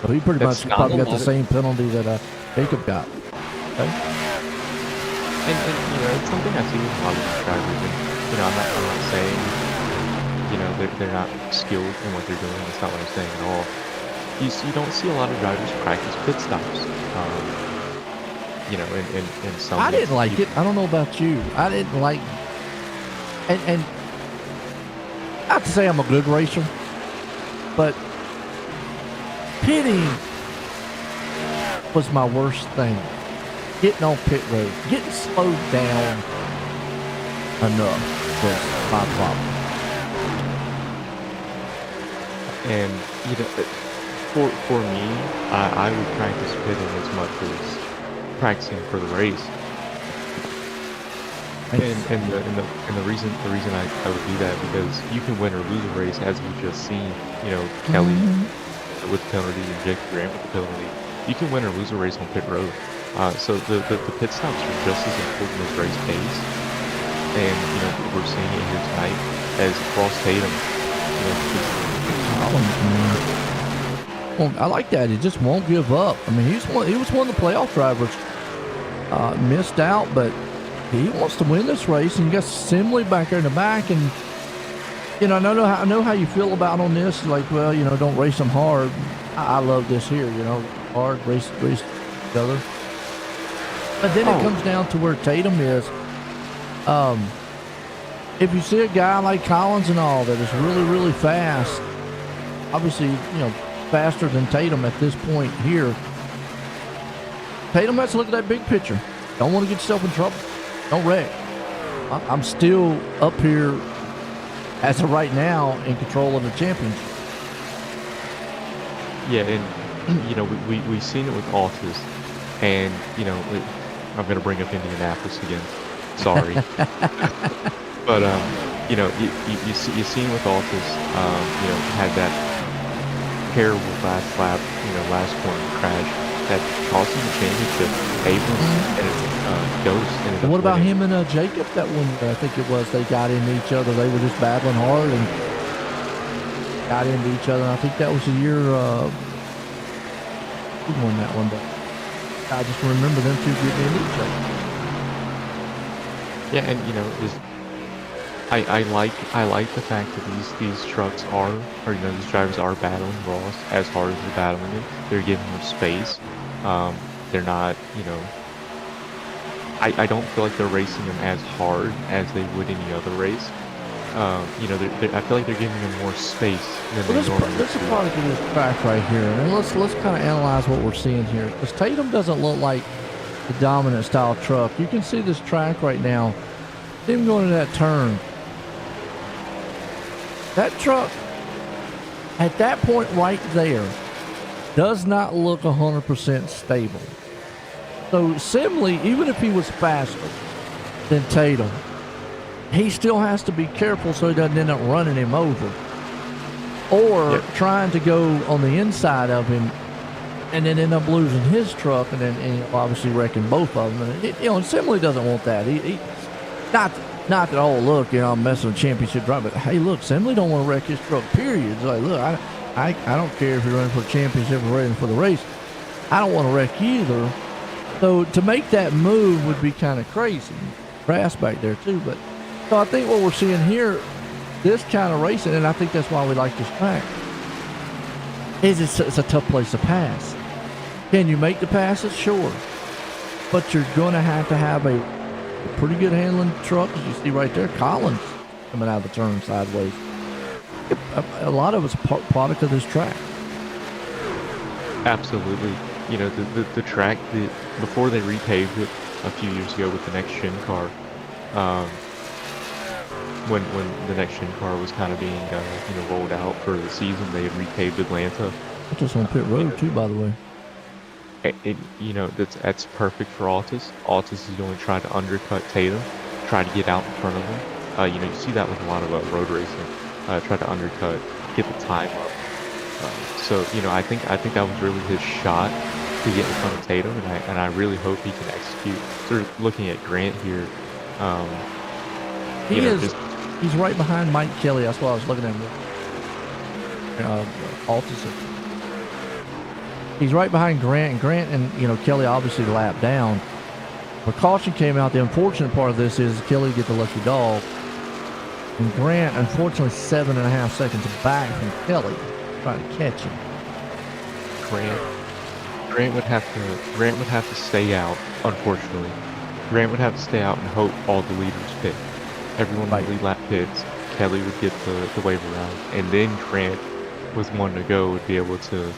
So he pretty much probably got the same penalty that Jacob got. Okay. And it's something I see with a lot of these drivers. And, I'm not saying, they're not skilled in what they're doing. That's not what I'm saying at all. You don't see a lot of drivers practice pit stops. In some. I didn't like it. I don't know about you. I didn't like. And not to say I'm a good racer, but pitting was my worst thing. Getting on pit road, getting slowed down enough was my problem. And you know, for me, I would practice pitting as much as practicing for the race. And the reason I would do that because you can win or lose a race as we've just seen. You know, Kelly with the penalty and Jake Grant with the penalty. You can win or lose a race on pit road. So the pit stops are just as important as race pace. And you know we're seeing it here tonight as Ross Tatum. You know, Well, I like that. He just won't give up. I mean, he was one of the playoff drivers. Missed out, but he wants to win this race, and you got Simley back there in the back, and you know, I know how you feel about on this. Like, well, you know, don't race them hard. I love this here. You know, hard race each other. But then it comes down to where Tatum is. If you see a guy like Collins and all that is really, really fast, obviously, you know, faster than Tatum at this point here, Tatum has to look at that big picture. Don't want to get yourself in trouble. Don't wreck. I'm still up here as of right now in control of the championship. Yeah, and you know we've seen it with Altus, and you know I'm going to bring up Indianapolis again. Sorry, but you know you seen with Altus, you know, had that terrible last lap, you know, last corner crash that cost him the championship. Abrams and Ghost. And what about him and Jacob? That one, I think it was. They got into each other. They were just battling hard and got into each other. And I think that was the year who won that one. But I just remember them two getting into each other. Yeah, and you know, I like the fact that these trucks are, or you know, these drivers are battling Ross as hard as they're battling him. They're giving him space. They're not, you know. I don't feel like they're racing him as hard as they would any other race. You know, I feel like they're giving him more space than they normally do. Let's probably get this track right here, and let's kind of analyze what we're seeing here. Because Tatum doesn't look like the dominant style truck. You can see this track right now. Him going to that turn. That truck, at that point right there, does not look 100% stable. So Simley, even if he was faster than Tatum, he still has to be careful so he doesn't end up running him over. Or trying to go on the inside of him and then end up losing his truck and then obviously wrecking both of them. And you know, and Simley doesn't want that. He not that, oh, look, you know, I'm messing with championship drive, but hey, look, Simley don't want to wreck his truck, period. It's like, look, I don't care if you're running for the championship or running for the race. I don't want to wreck either. So to make that move would be kind of crazy. Brass back there too, but so I think what we're seeing here, this kind of racing, and I think that's why we like this track, is it's a tough place to pass. Can you make the passes? Sure. But you're going to have a pretty good handling truck, as you see right there. Collins coming out of the turn sideways. A lot of it's a product of this track. Absolutely. You know, the track, before they repaved it a few years ago with the next Shin car, when the next Shin car was kind of being you know, rolled out for the season, they had repaved Atlanta. Just on pit road too, by the way. You know, that's perfect for Altus. Altus is going to try to undercut Tatum, try to get out in front of him. You know, you see that with a lot of road racing. Try to undercut, get the time up. So you know, I think that was really his shot to get in front of Tatum, and I really hope he can execute. Sort of looking at Grant here, he's right behind Mike Kelly. That's why I was looking at him. Altus. He's right behind Grant, and you know, Kelly obviously lapped down. But caution came out. The unfortunate part of this is Kelly get the lucky dog, and Grant, unfortunately, 7.5 seconds back from Kelly, trying to catch him. Grant would have to stay out. Unfortunately, Grant would have to stay out and hope all the leaders pit. Everyone in the lead lap pits. Kelly would get the wave around, and then Grant with one to go would be able to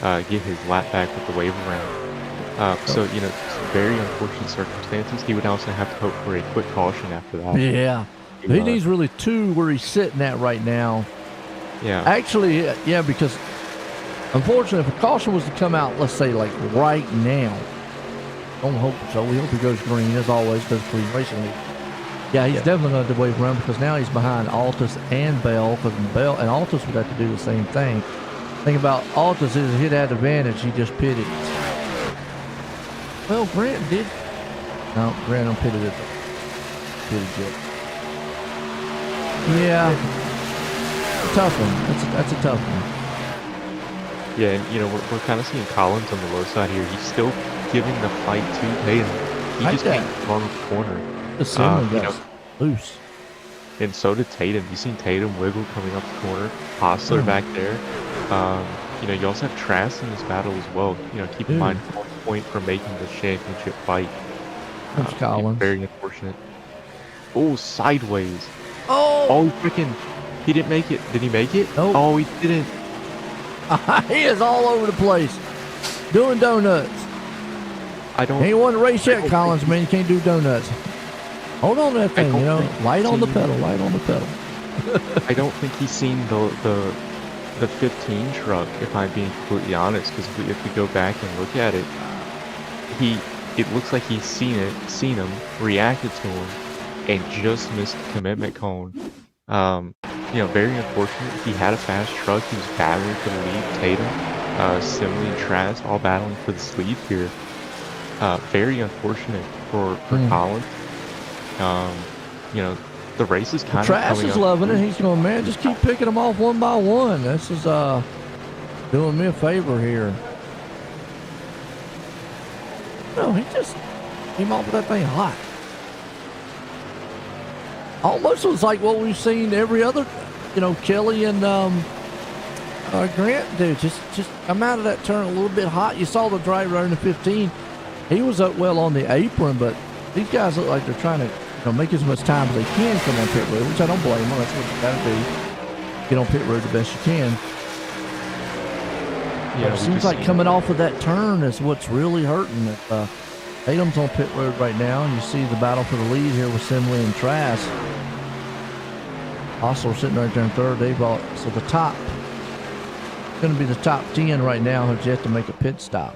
get his lap back with the wave around. So, some very unfortunate circumstances. He would also have to hope for a quick caution after that. Yeah. He needs really two where he's sitting at right now. Yeah. Actually, yeah, because unfortunately, if a caution was to come out, let's say like right now, don't hope so. We hope he goes green as always, does clean racing. Yeah, he's definitely going to wave around because now he's behind Altus and Bell, because Bell and Altus would have to do the same thing. Thing about Altus is he'd had advantage. He just pitted. Well, Grant did. No, Grant unpitted it. Pitted yet. Yeah, a tough one. That's a tough one. Yeah, and we're kind of seeing Collins on the low side here. He's still giving the fight to Tatum. He just can't run the corner. The Simon got loose. And so did Tatum. You seen Tatum wiggle coming up the corner. Hostler back there. You also have Trask in this battle as well. Keep in mind 1 point for making the championship fight. Collins. Very unfortunate. Oh, sideways. Oh, freaking! He didn't make it. Did he make it? Nope. Oh, he didn't. He is all over the place, doing donuts. I don't. He ain't won the race yet, Collins. Man, you can't do donuts. Hold on to that thing, light on the pedal, light on the pedal. I don't think he's seen the 15 truck, if I'm being completely honest, because if we go back and look at it, it looks like he's seen him, reacted to him, and just missed the commitment cone. Very unfortunate. He had a fast truck. He was battling for the lead. Tatum, Simley, and Trask all battling for this lead here. Very unfortunate for Collins. The race is kind of Trask coming is up. loving it. He's going, man, just keep picking them off one by one. This is doing me a favor here. No, he just came off with that thing hot. Almost was like what we've seen every other, Kelly and Grant do. Just come out of that turn a little bit hot. You saw the driver in the 15. He was up well on the apron, but these guys look like they're trying to make as much time as they can come on pit road, which I don't blame them. That's what you got to do. Get on pit road the best you can. Yeah, it seems like coming off of that turn is what's really hurting. Tatum's on pit road right now, and you see the battle for the lead here with Simley and Trask. Hostler sitting right there in third. So the top, going to be the top 10 right now, have yet to make a pit stop.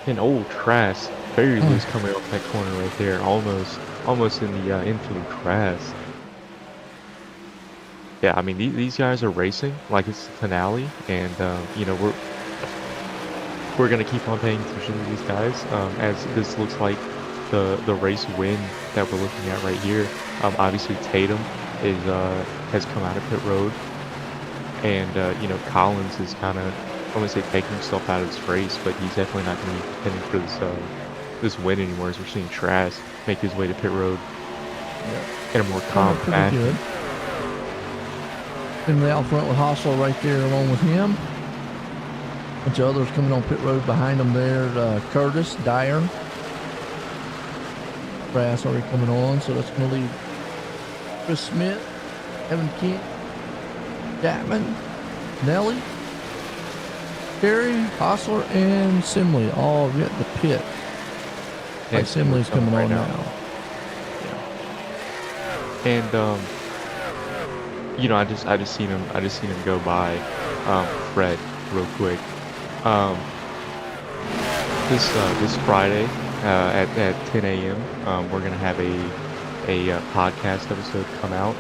And old Trask, very loose coming off that corner right there, almost in the infield Trask. Yeah, I mean these guys are racing like it's the finale, and we're gonna keep on paying attention to these guys as this looks like the race win that we're looking at right here. Obviously Tatum has come out of pit road, and Collins is kind of, I wouldn't say taking himself out of this race, but he's definitely not going to be contending for this win anymore, as we're seeing Trask make his way to pit road in a more calm fashion. Finley out front with Hostler right there along with him. A bunch of others coming on pit road behind them there. Curtis, Dyer. Brass already coming on, so that's going to leave Chris Smith, Evan Kent, Chapman, Nelly, Terry, Hostler, and Simley all at the pit. Like Simley's coming on now. Yeah. And I just seen him go by Fred real quick. This Friday at 10 a.m. We're gonna have a podcast episode come out.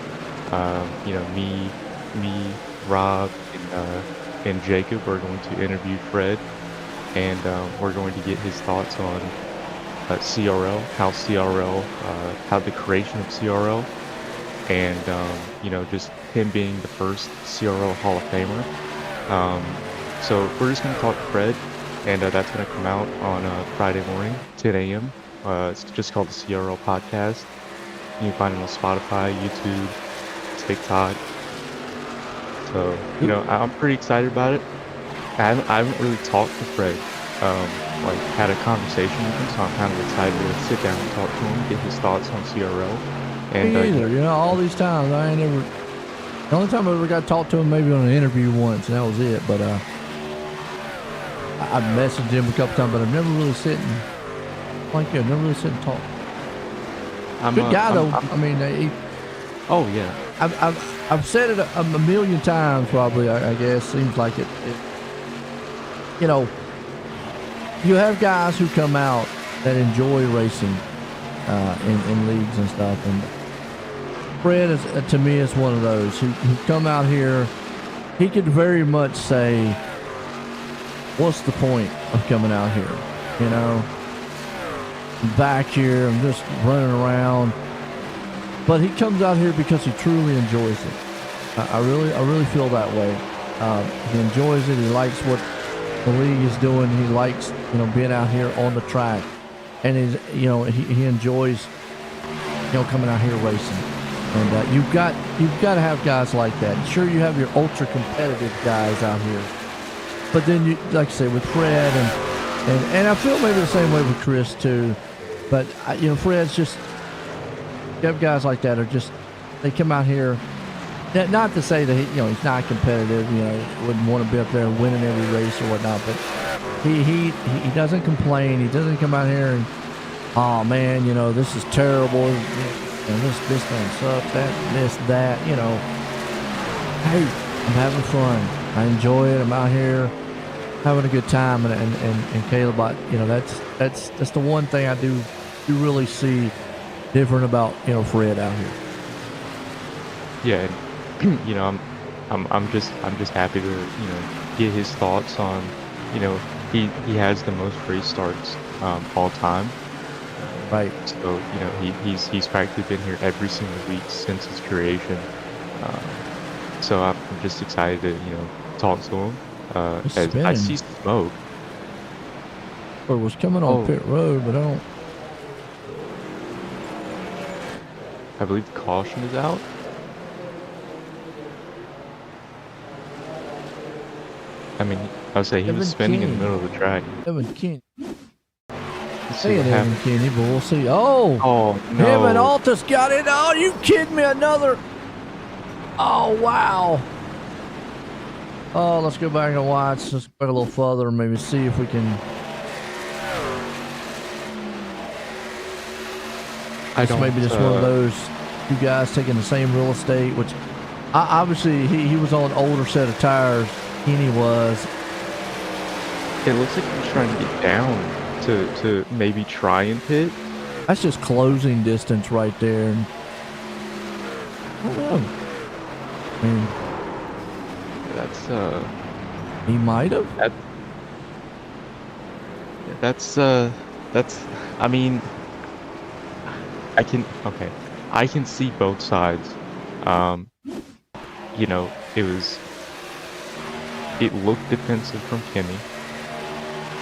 Me, Rob, and Jacob are going to interview Fred, and we're going to get his thoughts on CRL, how the creation of CRL, and just him being the first CRL Hall of Famer. So we're just going to talk to Fred, and that's going to come out on Friday morning, 10 a.m. It's just called the CRL Podcast. You can find it on Spotify, YouTube, TikTok. So, I'm pretty excited about it. I haven't really talked to Fred, had a conversation with him, so I'm kind of excited to sit down and talk to him, get his thoughts on CRL. And Me either. You know, all these times I ain't ever. The only time I ever got to talk to him maybe on an interview once, and that was it. But I've messaged him a couple times, but I've never really sit and like you, never really sit and talk. Good guy though. I mean, oh yeah. I've said it a million times probably. I guess seems like it. You know, you have guys who come out that enjoy racing in leagues and stuff, and Fred is to me is one of those who come out here. He could very much say, "What's the point of coming out here?" You know, I'm back here, I'm just running around. But he comes out here because he truly enjoys it. I really feel that way. He enjoys it. He likes what the league is doing. He likes, you know, being out here on the track, and he enjoys, you know, coming out here racing. And you've got to have guys like that. Sure, you have your ultra competitive guys out here, but then you, like I say, with Fred and I feel maybe the same way with Chris too. But you know, Fred's just. You have guys like that are just, they come out here, not to say that he's not competitive, you know, wouldn't want to be up there winning every race or whatnot, but he doesn't complain. He doesn't come out here and, oh man, you know, this is terrible, and this thing sucks, that, you know. Hey, I'm having fun. I enjoy it. I'm out here having a good time, and Caleb, you know, that's the one thing I do really see different about, you know, Fred out here. Yeah, and you know, I'm just happy to, you know, get his thoughts on, you know, he has the most race starts all time. Right. So you know, he's practically been here every single week since its creation. So I'm just excited to, you know, talk to him. As I see smoke. Or was coming on pit road, but I don't. I believe the caution is out. I mean, I would say he was spinning in the middle of the track. Evan King. Say it, Evan Kenny, but we'll see. Oh no. Him and Altus got it. Oh, you kidding me? Another. Oh, wow. Oh, let's go back and watch. Let's go a little further and maybe see if we can. Maybe just one of those two guys taking the same real estate, which obviously he was on an older set of tires. Kenny was. It looks like he's trying to get down to maybe try and pit. That's just closing distance right there. And I don't know. I mean, that's he might have. That's I mean, I can see both sides. You know, it looked defensive from Kenny.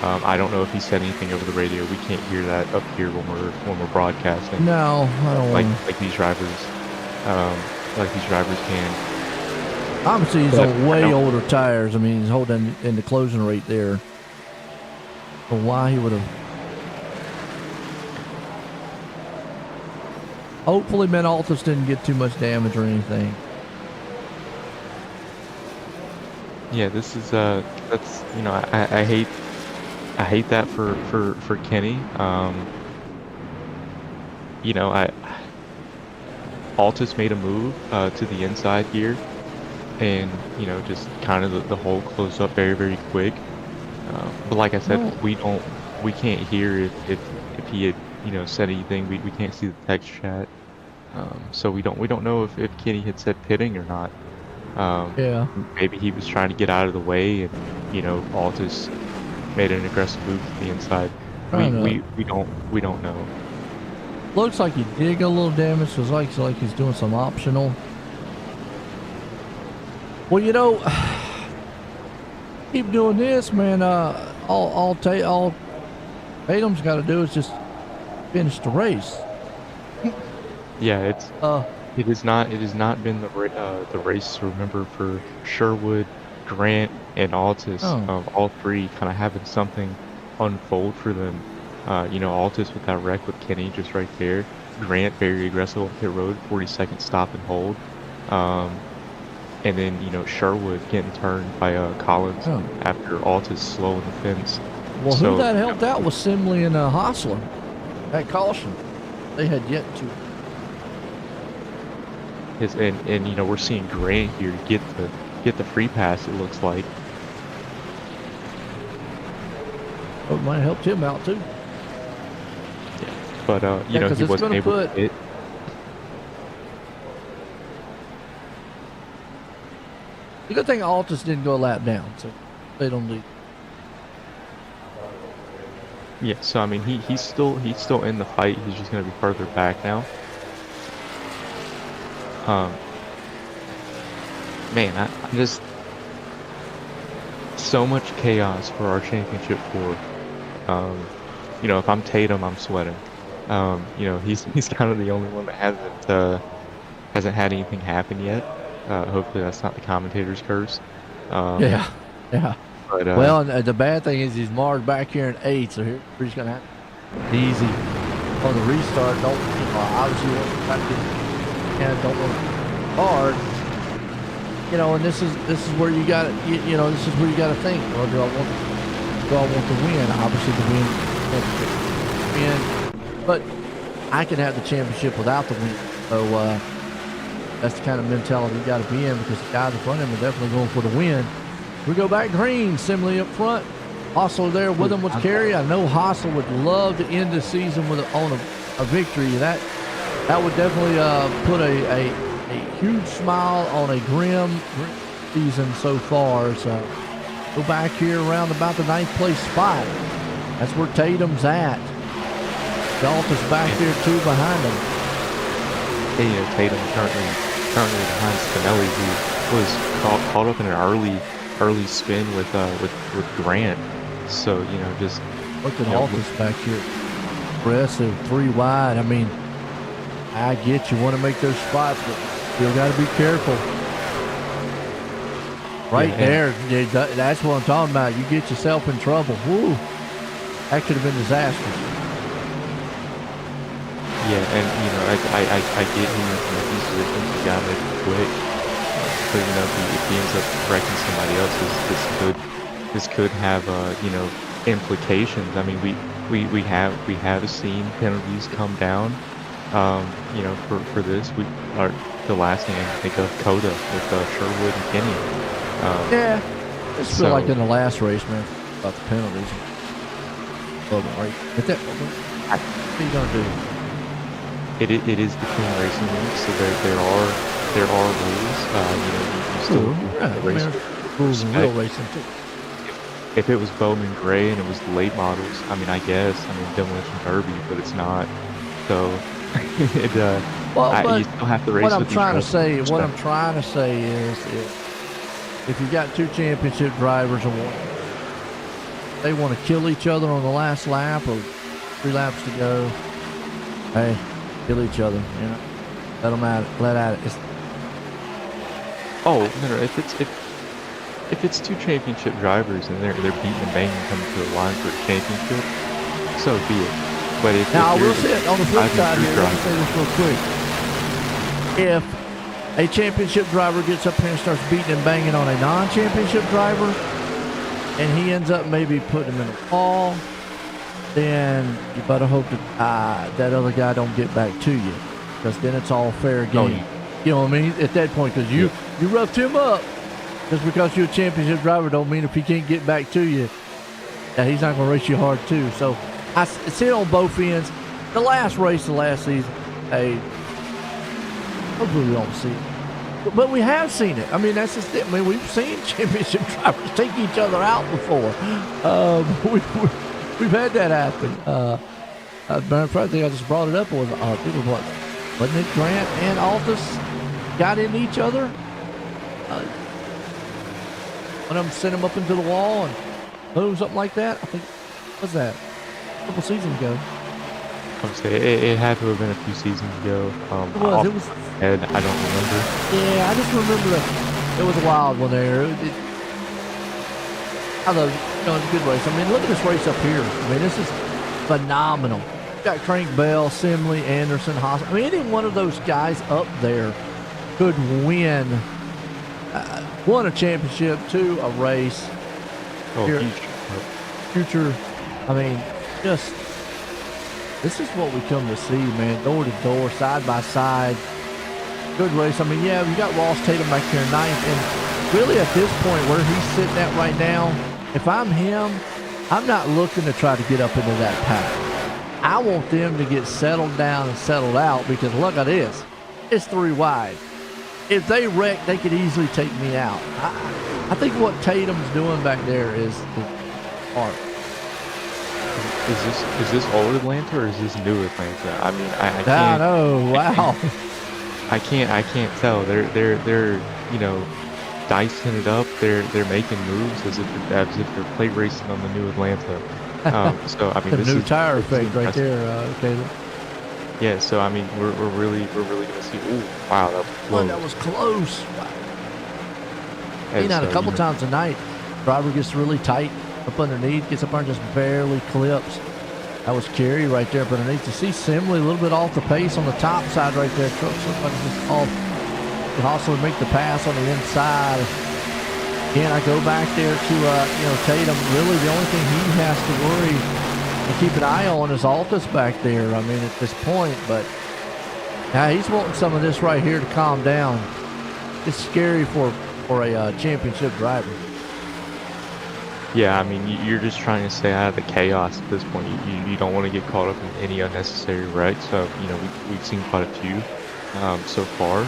I don't know if he said anything over the radio. We can't hear that up here when we're broadcasting. No, I don't like these drivers can. Obviously, he's on way older tires. I mean, he's holding in the closing rate there. So why he would have? Hopefully, Ben Altus didn't get too much damage or anything. Yeah, this is that's, you know, I hate that for Kenny. You know, Altus made a move to the inside here, and you know, just kind of the hole closed up very, very quick. But like I said, we can't hear if he had, you know, said anything. We can't see the text chat, so we don't know if Kenny had said pitting or not. Yeah. Maybe he was trying to get out of the way, and you know, Altus made an aggressive move to the inside. We don't know. Looks like he did get a little damage. So it's like he's doing some optional. Well, you know, keep doing this, man. All Tatum's got to do is just finish the race. Yeah, it has not been the race to remember for Sherwood, Grant, and Altus. All three kind of having something unfold for them. You know, Altus with that wreck with Kenny just right there. Grant very aggressive on pit road, 40-second stop and hold. And then, you know, Sherwood getting turned by Collins Oh. after Altus slowing the fence. Well, So, who that helped out was Simley and Hostler. That caution. They had yet to. and you know, we're seeing Grant here get the free pass, it looks like. Oh, it might have helped him out too. But you know, he wasn't able to hit. The good thing Altus didn't go a lap down, so they don't leave. Yeah, so I mean, he's still in the fight. He's just gonna be further back now. Man, I'm just so much chaos for our championship four. You know, if I'm Tatum, I'm sweating. You know, he's kind of the only one that hasn't had anything happen yet. Hopefully that's not the commentator's curse. Yeah. But, well, and the bad thing is he's marred back here in 8, so here he's gonna have easy on the restart. Don't obviously don't want hard. You know, and this is where you got you know, this is where you got to think. Well, do I want the win? Obviously, the win, but I can have the championship without the win. So that's the kind of mentality you got to be in, because the guys in front of him are definitely going for the win. We go back green, Simley up front. Hostler there with him with Carey. I know Hostler would love to end the season on a victory. That would definitely put a huge smile on a grim season so far. So go back here around about the 9th place spot. That's where Tatum's at. Dalton's back there too behind him. Hey, you know, Tatum currently behind Spinelli, who was caught up in an early spin with Grant. So, you know, just look at Altus back here. Aggressive, 3 wide. I mean, I get you want to make those spots, but you got to be careful. Right there, that's what I'm talking about. You get yourself in trouble. Woo! That could have been disastrous. Yeah, and you know, I get him in these positions. You gotta make it quick. But you know, if he ends up wrecking somebody else, this could have you know, implications. I mean, we have seen penalties come down. You know, for this, the last thing I can think of, Coda with Sherwood and Kenny. Yeah, I just feel like in the last race, man, about the penalties. Right? But what are you gonna do? It is the clean racing league, so there are rules. You know, you still race rules in real racing too. If it was Bowman Gray and it was the late models, I mean, I guess, Demolition Derby, but it's not. So it you still have to race. What I'm trying to say is, if you got 2 championship drivers and they want to kill each other on the last lap or 3 laps to go, hey, kill each other, you know, let at it. No, if it's 2 championship drivers and they're beating and banging coming to the line for a championship, so be it. But now I will say it on the flip side here. Let me say this real quick. If a championship driver gets up here and starts beating and banging on a non-championship driver, and he ends up maybe putting him in a fall, then you better hope that that other guy don't get back to you, because then it's all fair game. Oh, yeah. You know what I mean? At that point, because you roughed him up, just because you're a championship driver don't mean if he can't get back to you, that he's not going to race you hard too. So I see it on both ends. The last race of last season, hey, hopefully we don't see it. But we have seen it. I mean, that's just it. I mean, we've seen championship drivers take each other out before. We've had that happen. Matter of fact, I think I just brought it up. Wasn't it Grant and Altus got in each other? One of them sent him up into the wall and boom, something like that. I think, what was that? A couple seasons ago. I would say it had to have been a few seasons ago. It was. And I don't remember. Yeah, I just remember it was a wild one there. I love, it's a good race. I mean, look at this race up here. I mean, this is phenomenal. got Crank Bell, Simley, Anderson, Haas. I mean, any one of those guys up there could win, one a championship, two a race. Oh, Here- huge. Future, I mean, just this is what we come to see, man. Door to door, side by side, good race. I mean, yeah, you got Ross Tatum back here ninth, and really at this point where he's sitting at right now, if I'm him, I'm not looking to try to get up into that pack. I want them to get settled down and settled out, because look at this, it's 3 wide. If they wreck, they could easily take me out. I think what Tatum's doing back there is art. Is this old Atlanta or is this new Atlanta? I mean, I I can't. know. Wow. I can't tell. They're dicing it up. They're making moves as if they're plate racing on the new Atlanta. So I mean, The this new is tire this is effect right impressive. there, Caleb. Yeah. So I mean, we're really gonna see. Ooh, wow, that was Oh, close. that was close. Wow. And Seen that a so, couple you know, times tonight. Driver gets really tight up underneath, gets up there and just barely clips. That was Kerry right there up underneath. You see Simley a little bit off the pace on the top side right there. Trucks look like just off. Could also make the pass on the inside. Again, I go back there to Tatum. Really, the only thing he has to worry and keep an eye on is Altus back there. I mean, at this point, but now he's wanting some of this right here to calm down. It's scary for a championship driver. yeah, I mean, you're just trying to stay out of the chaos at this point. You don't want to get caught up in any unnecessary wrecks. So you know, we've seen quite a few so far.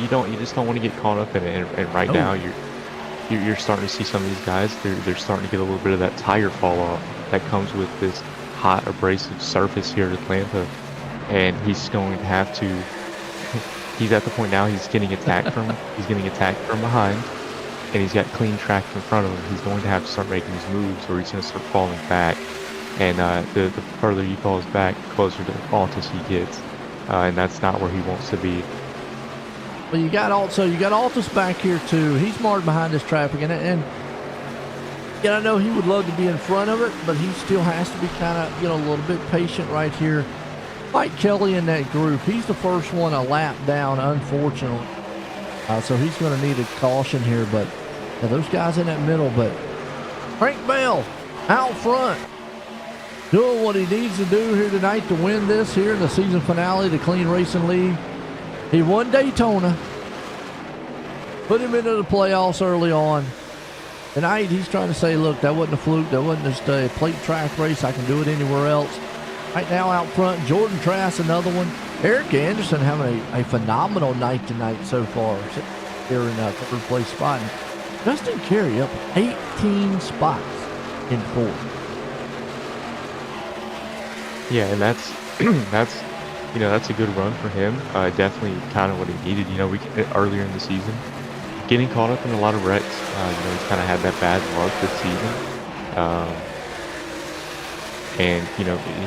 You just don't want to get caught up in it. And right now you're starting to see some of these guys. They're starting to get a little bit of that tire fall off that comes with this hot abrasive surface here at Atlanta, and he's going to have to. He's at the point now. He's getting attacked from behind, and he's got clean track in front of him. He's going to have to start making these moves, or he's going to start falling back. And the further he falls back, the closer to Altus he gets, and that's not where he wants to be. But you got Altus back here too. He's marred behind this traffic, and I know he would love to be in front of it, but he still has to be kind of a little bit patient right here. Mike Kelly in that group, he's the first one a lap down, unfortunately. So he's going to need a caution here, but those guys in that middle. But Frank Bell out front, doing what he needs to do here tonight to win this here in the season finale of the Clean Racing League. He won Daytona, put him into the playoffs early on. Tonight he's trying to say, look, that wasn't a fluke, that wasn't just a plate track race, I can do it anywhere else. Right now out front, Jordan Trask, another one. Eric Anderson having a phenomenal night tonight so far. Here in that third place spot. And Justin Carey up 18 spots in fourth. Yeah, and that's that's a good run for him. Definitely kind of what he needed. Earlier in the season, getting caught up in a lot of wrecks. He's kind of had that bad luck this season. And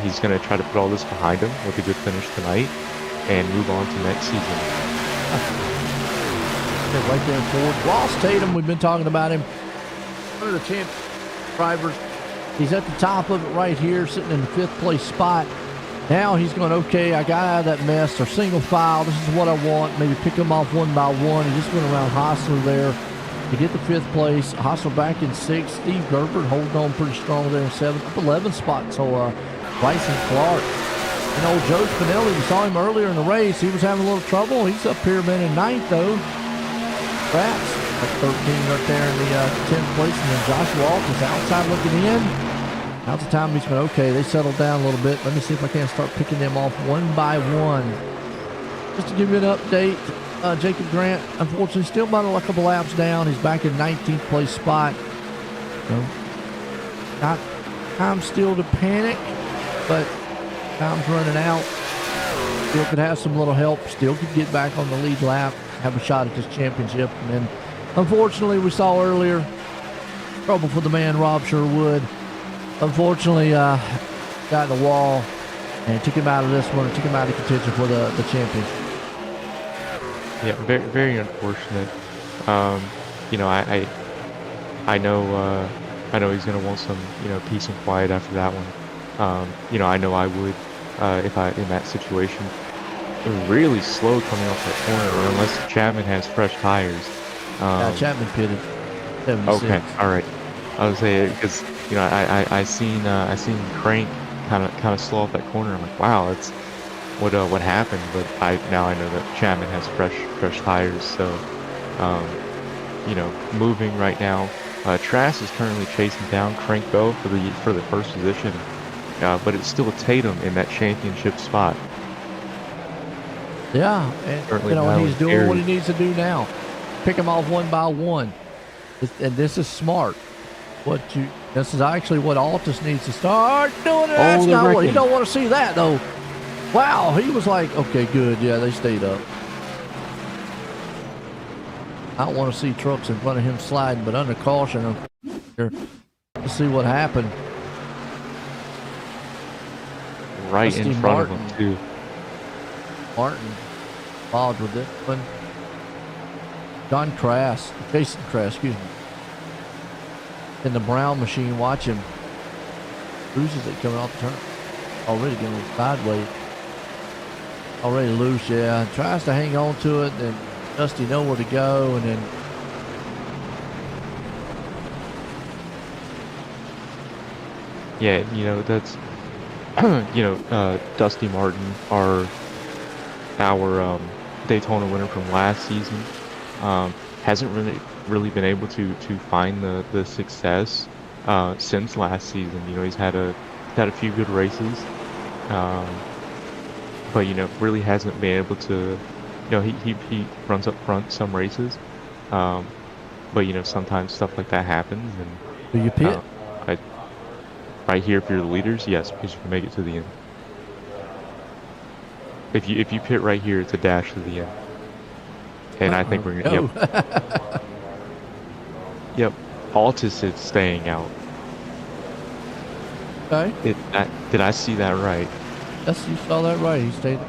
he's going to try to put all this behind him with a good finish tonight and move on to next season. Right there forward. Ross Tatum, we've been talking about him. One of the champ drivers. He's at the top of it right here, sitting in the fifth place spot. Now he's going, okay, I got out of that mess. They're single file. This is what I want. Maybe pick them off one by one. He just went around Hostler there to get the fifth place. Hostler back in sixth. Steve Gerbert holding on pretty strong there in seventh. Up 11 spots. So Bryson Clark. And old Joe Spinelli, we saw him earlier in the race. He was having a little trouble. He's up here, man, in ninth, though. Rats at 13 right there in the 10th place. And then Josh Walters outside looking in. Now's the time he's been, okay, they settled down a little bit. Let me see if I can start picking them off one by one. Just to give you an update, Jacob Grant, unfortunately, still about a couple laps down. He's back in 19th place spot. So, not time still to panic, but time's running out. Still could have some little help. Still could get back on the lead lap, have a shot at this championship. And then, unfortunately, we saw earlier, trouble for the man, Rob Sherwood. Unfortunately, got in the wall and took him out of this one, took him out of contention for the championship. Yeah, very, very unfortunate. I know he's gonna want some peace and quiet after that one. I know I would if I in that situation. Really slow coming off that corner, unless Chapman has fresh tires. Yeah, Chapman pitted 76. Okay, all right. I was saying because I seen Crank kind of slow off that corner. I'm like, wow, that's what happened. But now I know that Chapman has fresh tires. So, um, moving right now. Trask is currently chasing down Crank though for the first position, but it's still Tatum in that championship spot. Yeah, and Currently and he's doing what he Gary. needs to do now. Pick them off one by one. And this is smart. This is actually what Altus needs to start doing. That's they're not what he wrecking. don't want to see that though. Wow, he was like, okay, good, yeah, they stayed up. I don't want to see trucks in front of him sliding, but under caution, here, let's see what happened. Right Dusty in front Martin. of him too. Martin involved with this one. Jason Crass, excuse me. In the brown machine, watch him. Loses it coming off the turn. Already getting sideways. Already loose, yeah. Tries to hang on to it, and Dusty nowhere to go, and then Yeah, that's Dusty Martin, our Daytona winner from last season, hasn't really been able to find the success since last season. He's had a few good races, but really hasn't been able to. He runs up front some races, but sometimes stuff like that happens, and do you pit? I right here, if you're the leaders, yes, because you can make it to the end. If you pit right here, it's a dash to the end. And I think we're gonna. Yep. Yep. Altus is staying out. Okay. Did I see that right? Yes, you saw that right. He stayed.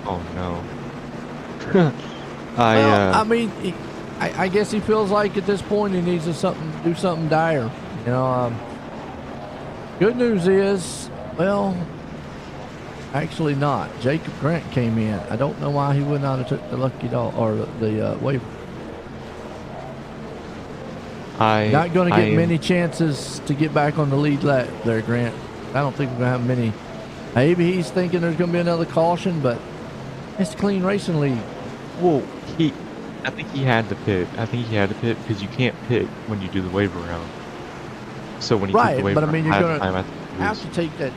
Oh no. I mean, I guess he feels like at this point he needs to do something dire. Good news is, well, actually not. Jacob Grant came in. I don't know why he would not have took the lucky dog or the waiver. Not going to get many chances to get back on the lead lap there, Grant. I don't think we're going to have many. Maybe he's thinking there's going to be another caution, but it's the clean racing league. Well, I think he had to pit. I think he had to pit because you can't pit when you do the waiver round. So when you took the waiver but I mean, you're round, going to have to take that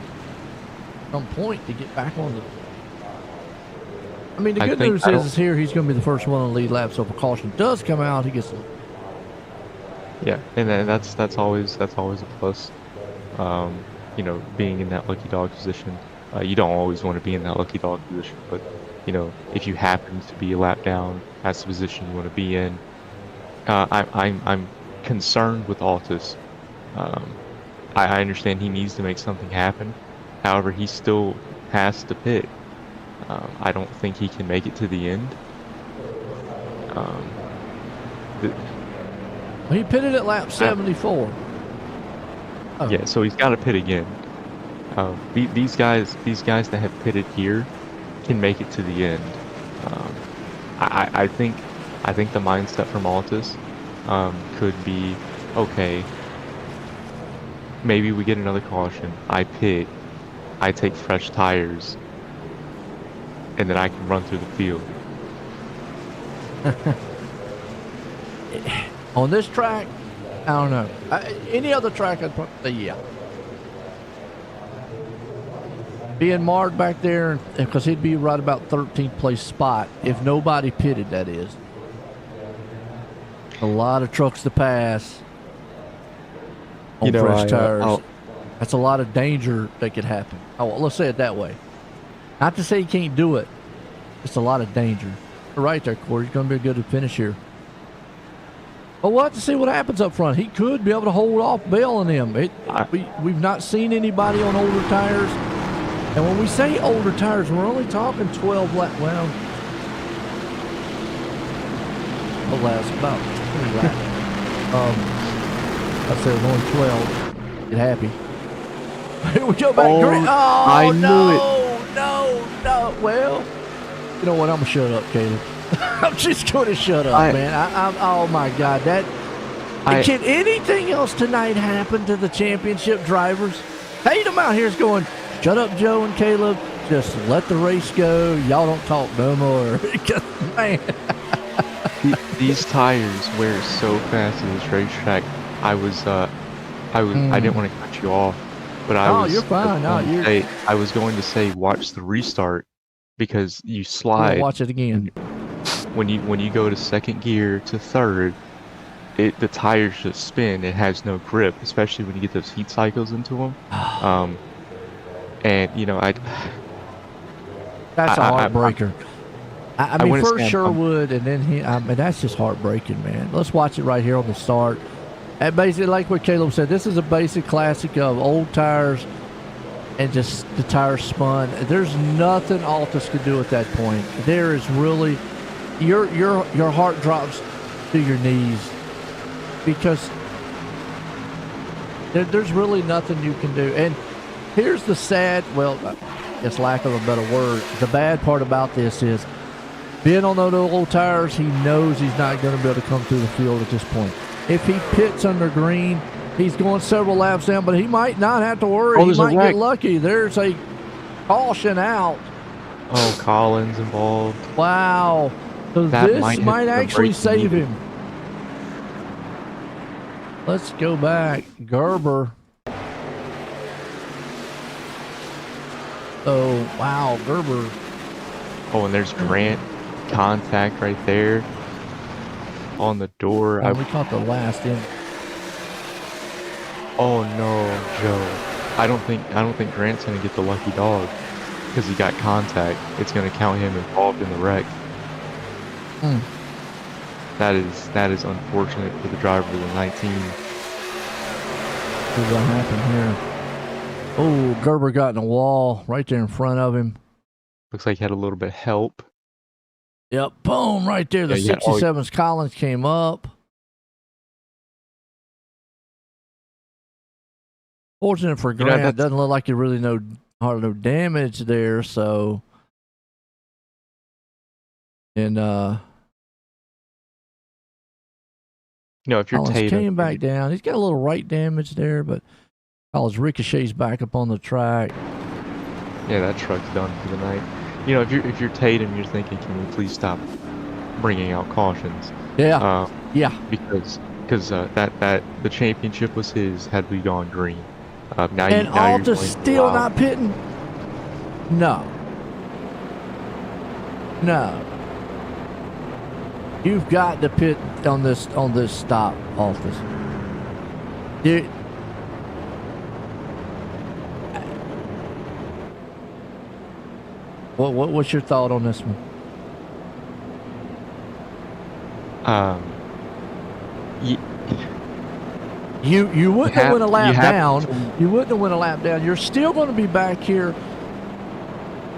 some point to get back on the. I mean, the good news is here he's going to be the first one on the lead lap. So if a caution does come out, he gets. Yeah, and then that's always a plus. Being in that lucky dog position, you don't always want to be in that lucky dog position, but if you happen to be a lap down, that's the position you want to be in. I'm concerned with Altus. I understand he needs to make something happen. However, he still has to pit. I don't think he can make it to the end. He pitted at lap 74. Oh. Yeah, so he's got to pit again. These guys that have pitted here can make it to the end. I think the mindset from Altus could be, okay, maybe we get another caution. I pit, I take fresh tires, and then I can run through the field. On this track, I don't know. Any other track, I'd probably say yeah. Being marred back there, because he'd be right about 13th place spot if nobody pitted, that is. A lot of trucks to pass on fresh tires. That's a lot of danger that could happen. Oh, well, let's say it that way. Not to say he can't do it. It's a lot of danger. You're right there, Corey. He's going to be a good finish here. But we'll have to see what happens up front. He could be able to hold off Bell and them. We've not seen anybody on older tires. And when we say older tires, we're only talking 12 laps. Well, about 20 laps. I said only 12. Get happy. Here we go back. Oh, Oh, I knew no, no. Well, you know what? I'm gonna shut up, Caleb. I'm just gonna shut up, man. Oh my God, can anything else tonight happen to the championship drivers? Tatum out here is going, shut up, Joe and Caleb. Just let the race go. Y'all don't talk no more. Man. These tires wear so fast in this racetrack. I didn't want to cut you off, but you're fine. I was going to say watch the restart because you slide. Watch it again. When you go to second gear to third, the tires just spin. It has no grip, especially when you get those heat cycles into them. And you know, that's a heartbreaker. I mean, first Sherwood, and then that's just heartbreaking, man. Let's watch it right here on the start. And basically, like what Caleb said, this is a basic classic of old tires and just the tires spun. There's nothing Altus could do at that point. There is really, your heart drops to your knees because there's really nothing you can do. And here's the sad, well, I guess lack of a better word, the bad part about this is being on those old tires, he knows he's not going to be able to come through the field at this point. If he pits under green, he's going several laps down, but he might not have to worry. He might get lucky. There's a caution out. Oh, Collins involved. Wow. So this might actually save him. Let's go back. Gerber. Oh, wow. Gerber. Oh, and there's Grant. Contact right there on the door. We caught the last in. Oh no, Joe. I don't think Grant's gonna get the lucky dog because he got contact. It's gonna count him involved in the wreck. That is unfortunate for the driver of the 19. See what happened here. Oh, Gerber got in a wall right there in front of him. Looks like he had a little bit of help. Yep, boom, right there. The 67's Collins came up. Fortunate for Grant, it doesn't look like he really hardly no damage there. So, and if you're Collins Tatum, came back down. He's got a little right damage there, but Collins ricochets back up on the track. Yeah, that truck's done for the night. If you're Tatum, you're thinking, can we please stop bringing out cautions? Yeah. Because that the championship was his had we gone green. Now Altus still not pitting. No. You've got to pit on this stop, Altus. Dude. What's your thought on this one? You wouldn't have went a lap down. You wouldn't have went a lap down. You're still going to be back here.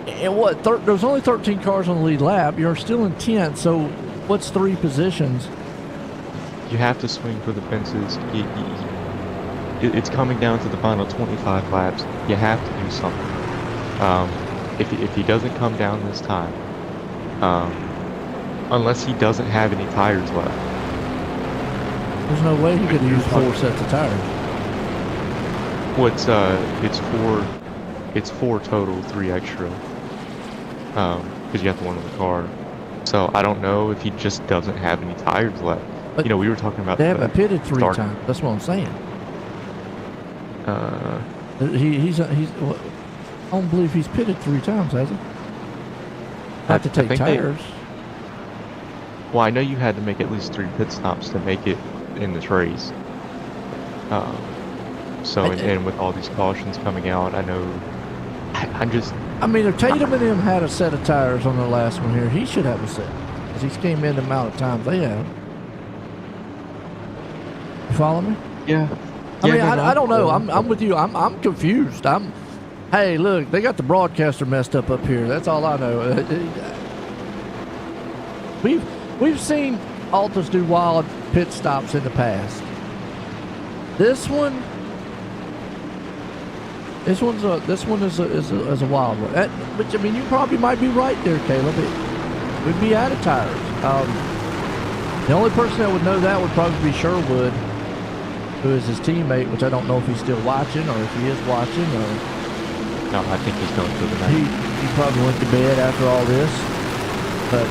And there's only 13 cars on the lead lap. You're still in 10th. So what's 3 positions? You have to swing for the fences. It's coming down to the final 25 laps. You have to do something. If he doesn't come down this time, unless he doesn't have any tires left. There's no way he could use 4 sets of tires. Well, it's 4 total, 3 extra. Because you have the one in the car. So I don't know if he just doesn't have any tires left. But we were talking about they haven't pitted 3 times. That's what I'm saying. He's I don't believe he's pitted 3 times, has he? Have to take tires. Well, I know you had to make at least 3 pit stops to make it in this race. And with all these cautions coming out, I know. I mean, if Tatum and him had a set of tires on the last one here, he should have a set. Because he's came in the amount of times they have. You follow me? Yeah. I don't know. I'm with you. I'm confused. Hey, look, they got the broadcaster messed up here. That's all I know. We've seen Altus do wild pit stops in the past. This one, This one is a wild one. But I mean, you probably might be right there, Caleb. We'd be out of tires. The only person that would know that would probably be Sherwood, who is his teammate, which I don't know if he's still watching or if he is watching. Or No, I think he's going for the night. He probably went to bed after all this. But,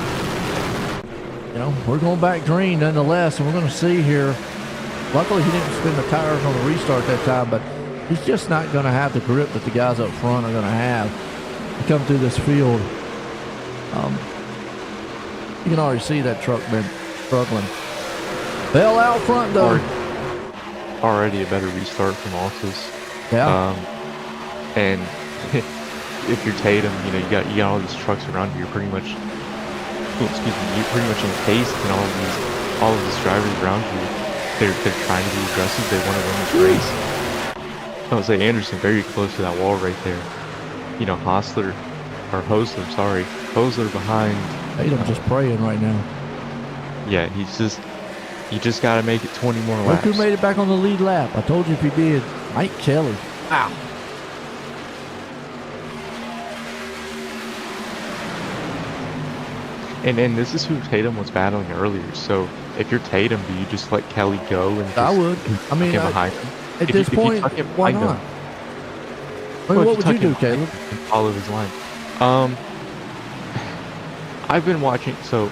you know, we're going back green nonetheless, and we're going to see here. Luckily, he didn't spin the tires on the restart that time, but he's just not going to have the grip that the guys up front are going to have to come through this field. You can already see that truck been struggling. Bell out front, though. Already a better restart from Altus. Yeah. And if you're Tatum, you know, you got all these trucks around you. You're pretty much, you're pretty much in pace, and all of these drivers around you, they're trying to be aggressive. They want to win this race. I would say Anderson very close to that wall right there. You know, Hosler behind. Tatum just praying right now. Yeah, you just got to make it 20 more laps. Look who made it back on the lead lap. I told you if he did. Mike Kelly. Wow. And this is who Tatum was battling earlier. So if you're Tatum, do you just let Kelly go and just I would. I mean, behind him? At this point, why not? I mean, what would you do, Caleb? Follow his line. I've been watching. So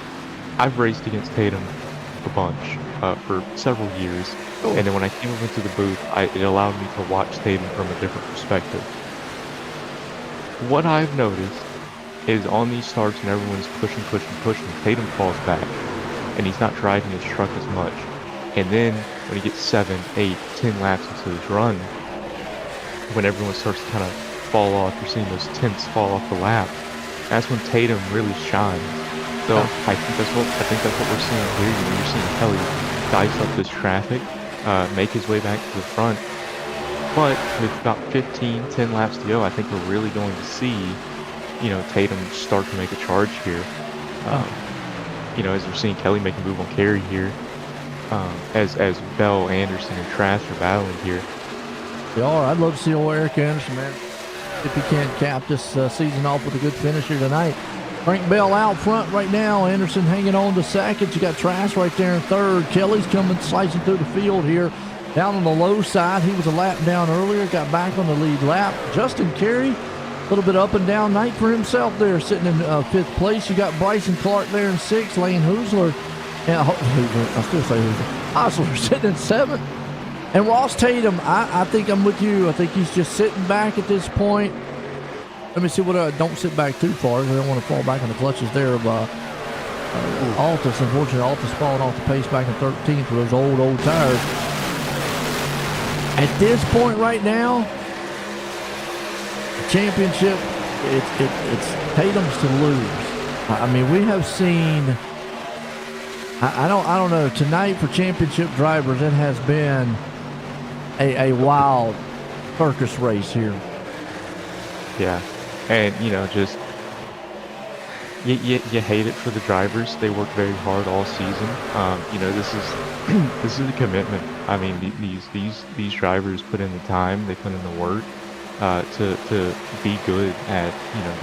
I've raced against Tatum a bunch for several years, and then when I came up into the booth, it allowed me to watch Tatum from a different perspective. What I've noticed is on these starts and everyone's pushing, Tatum falls back, and he's not driving his truck as much. And then when he gets 7, 8, 10 laps into his run, when everyone starts to kind of fall off, you're seeing those tenths fall off the lap. That's when Tatum really shines. So I think that's what we're seeing here. You know, you're seeing Kelly dice up this traffic, make his way back to the front. But with about 10 laps to go, I think we're really going to see, you know, Tatum start to make a charge here. You know, as we're seeing Kelly make a move on Carey here, as Bell, Anderson, and Trask are battling here. They are. I'd love to see old Eric Anderson, man, if he can't cap this season off with a good finish here tonight. Frank Bell out front right now. Anderson hanging on to second. You got Trask right there in third. Kelly's coming, slicing through the field here. Down on the low side. He was a lap down earlier. Got back on the lead lap. Justin Carey, a little bit up and down night for himself there, sitting in 5th place. You got Bryson Clark there in 6th. Lane Hoosler. I still say Hoosler. Hosler sitting in 7th. And Ross Tatum, I think I'm with you. I think he's just sitting back at this point. Let me see what don't sit back too far. I don't want to fall back in the clutches there of Altus. Unfortunately, Altus falling off the pace back in 13th with those old tires. At this point right now, the championship, it's Tatum's to lose. I mean, we have seen. I don't know. Tonight for championship drivers, it has been a wild circus race here. Yeah, and you know, just you hate it for the drivers. They work very hard all season. You know, this is a commitment. I mean, these drivers put in the time. They put in the work to be good at, you know,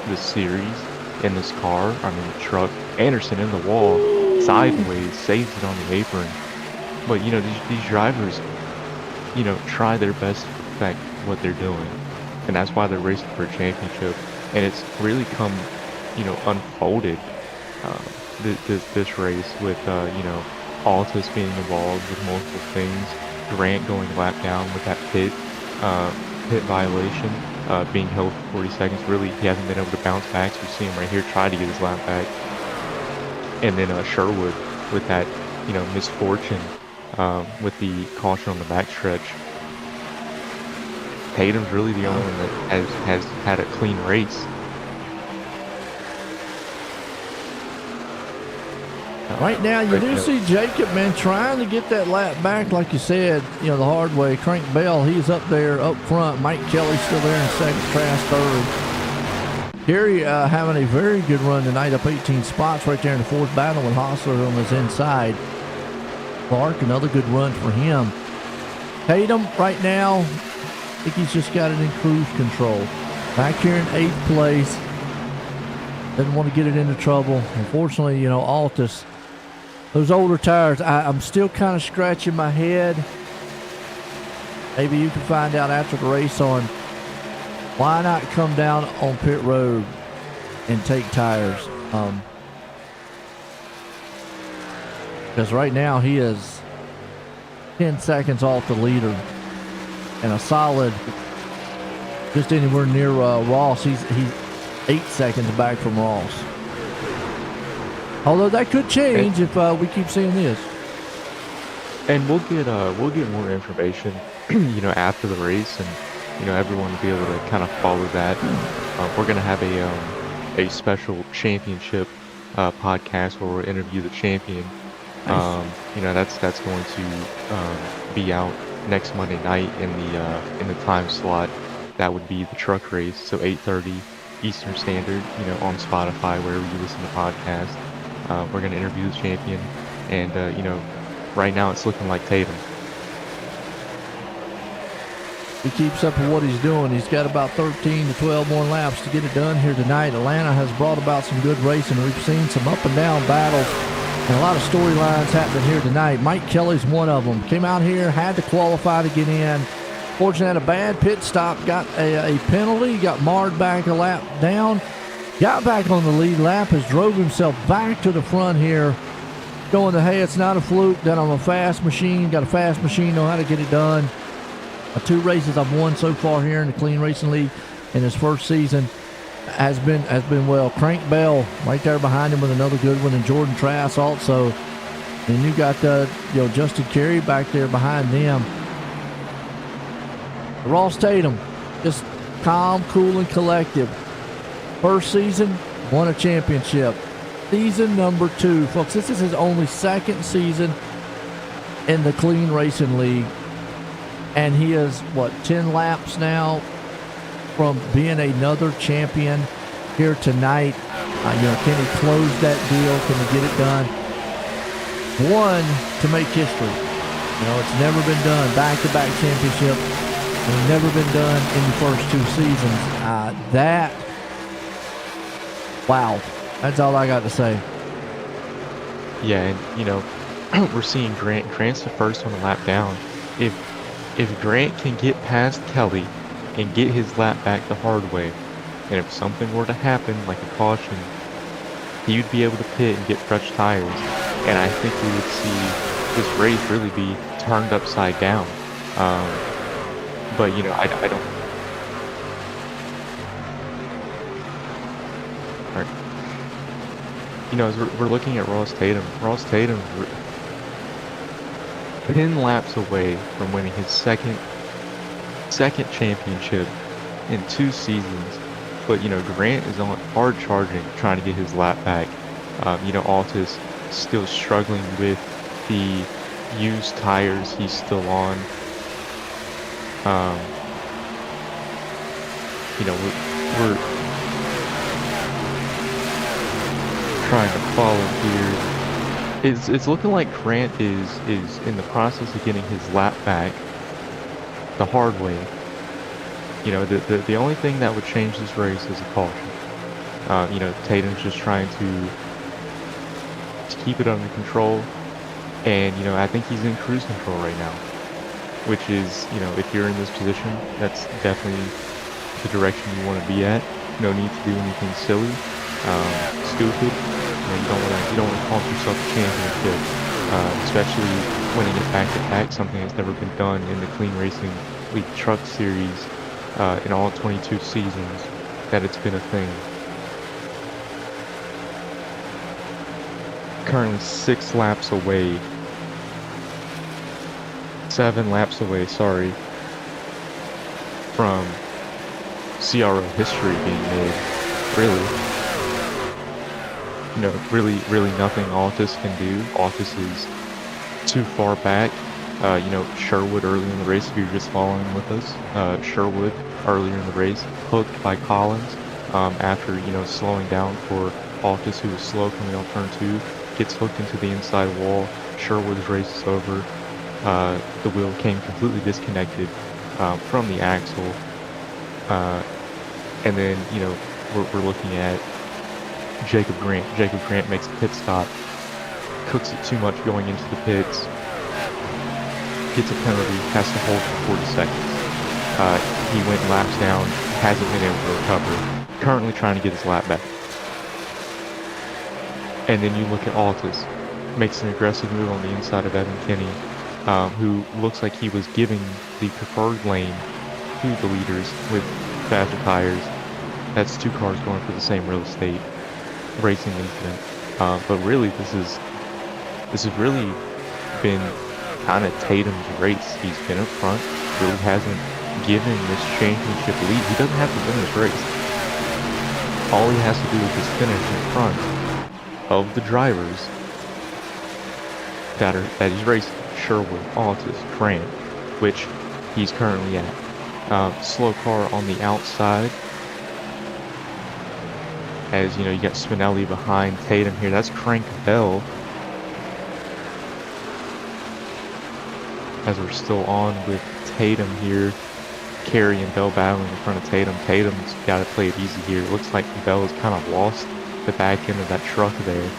this series in this car. I mean, the truck. Anderson in the wall, sideways, saves it on the apron. But you know, these drivers, you know, try their best to perfect what they're doing, and that's why they're racing for a championship. And it's really come, you know, unfolded this race with you know, Altus being involved with multiple things, Grant going lap down with that pit violation, being held for 40 seconds. Really, he hasn't been able to bounce back. So you see him right here try to get his lap back. And then Sherwood with that, you know, misfortune with the caution on the backstretch. Tatum's really the only one that has had a clean race. Right now, you do see Jacob, man, trying to get that lap back, like you said, you know, the hard way. Crank Bell, he's up there up front. Mike Kelly still there in 2nd, Trask 3rd. Gary having a very good run tonight, up 18 spots right there in the 4th battle with Hosler on his inside. Clark, another good run for him. Tatum right now, think he's just got it in cruise control. Back here in 8th place. Doesn't want to get it into trouble. Unfortunately, Altus, those older tires, I'm still kind of scratching my head. Maybe you can find out after the race on why not come down on pit road and take tires. Because right now he is 10 seconds off the leader and a solid, just anywhere near Ross. He's 8 seconds back from Ross. Although that could change if we keep seeing this. And we'll get more information, after the race, and everyone will be able to kind of follow that. We're gonna have a special championship podcast where we'll interview the champion. Nice. That's going to be out next Monday night in the time slot. That would be the truck race, so 8:30 Eastern Standard. On Spotify, wherever you listen to podcasts. We're gonna interview the champion, and right now it's looking like Tatum. He keeps up with what he's doing. He's got about 13 to 12 more laps to get it done here tonight. Atlanta has brought about some good racing. We've seen some up and down battles and a lot of storylines happening here tonight. Mike Kelly's one of them. Came out here, had to qualify to get in. Fortunately, had a bad pit stop, got a penalty, got marred back a lap down, got back on the lead lap, has drove himself back to the front here, going to, hey, it's not a fluke, that I'm a fast machine, got a fast machine, know how to get it done. 2 races I've won so far here in the Clean Racing League in his first season has been well. Crank Bell right there behind him with another good one, and Jordan Trask also. And you got Justin Carey back there behind them. Ross Tatum, just calm, cool, and collective. First season, won a championship. Season number 2, folks. This is his only second season in the Clean Racing League. And he is, 10 laps now from being another champion here tonight. Can he close that deal? Can he get it done? One, to make history. It's never been done. Back-to-back championship. It's never been done in the first 2 seasons. Wow. That's all I got to say. Yeah, and we're seeing Grant's the first on the lap down. If Grant can get past Kelly and get his lap back the hard way, and if something were to happen, like a caution, he would be able to pit and get fresh tires. And I think we would see this race really be turned upside down. But I don't. All right. As we're looking at Ross Tatum, 10 laps away from winning his second championship in 2 seasons. But Grant is on hard charging, trying to get his lap back. Altus still struggling with the used tires he's still on. We're trying to follow here. It's looking like Grant is in the process of getting his lap back the hard way. The only thing that would change this race is a caution. Tatum's just trying to keep it under control, and I think he's in cruise control right now, which is if you're in this position, that's definitely the direction you want to be at. No need to do anything silly, stupid. You don't want to cost yourself a championship, especially winning it back to back, something that's never been done in the Clean Racing League Truck Series in all 22 seasons that it's been a thing. Currently 7 laps away, sorry, from CRO history being made, really. Really nothing Altus can do. Altus is too far back. Sherwood early in the race, if you're just following with us, Sherwood earlier in the race, hooked by Collins, after, slowing down for Altus, who was slow coming off turn 2, gets hooked into the inside wall. Sherwood's race is over. The wheel came completely disconnected. from the axle. Uh, and then, we're looking at Jacob Grant. Jacob Grant makes a pit stop, cooks it too much going into the pits, gets a penalty, has to hold for 40 seconds. He went laps down, hasn't been able to recover, currently trying to get his lap back. And then you look at Altus, makes an aggressive move on the inside of Evan Kinney, who looks like he was giving the preferred lane to the leaders with faster tires. That's two cars going for the same real estate racing incident. But really, this has really been kind of Tatum's race. He's been up front, really hasn't given this championship lead. He doesn't have to win this race. All he has to do is just finish in front of the drivers that he's racing. Sherwood, Altus, Grant, which he's currently at. Slow car on the outside. As you got Spinelli behind Tatum here. That's Crank Bell. As we're still on with Tatum here. Carey and Bell battling in front of Tatum. Tatum's got to play it easy here. Looks like Bell has kind of lost the back end of that truck there.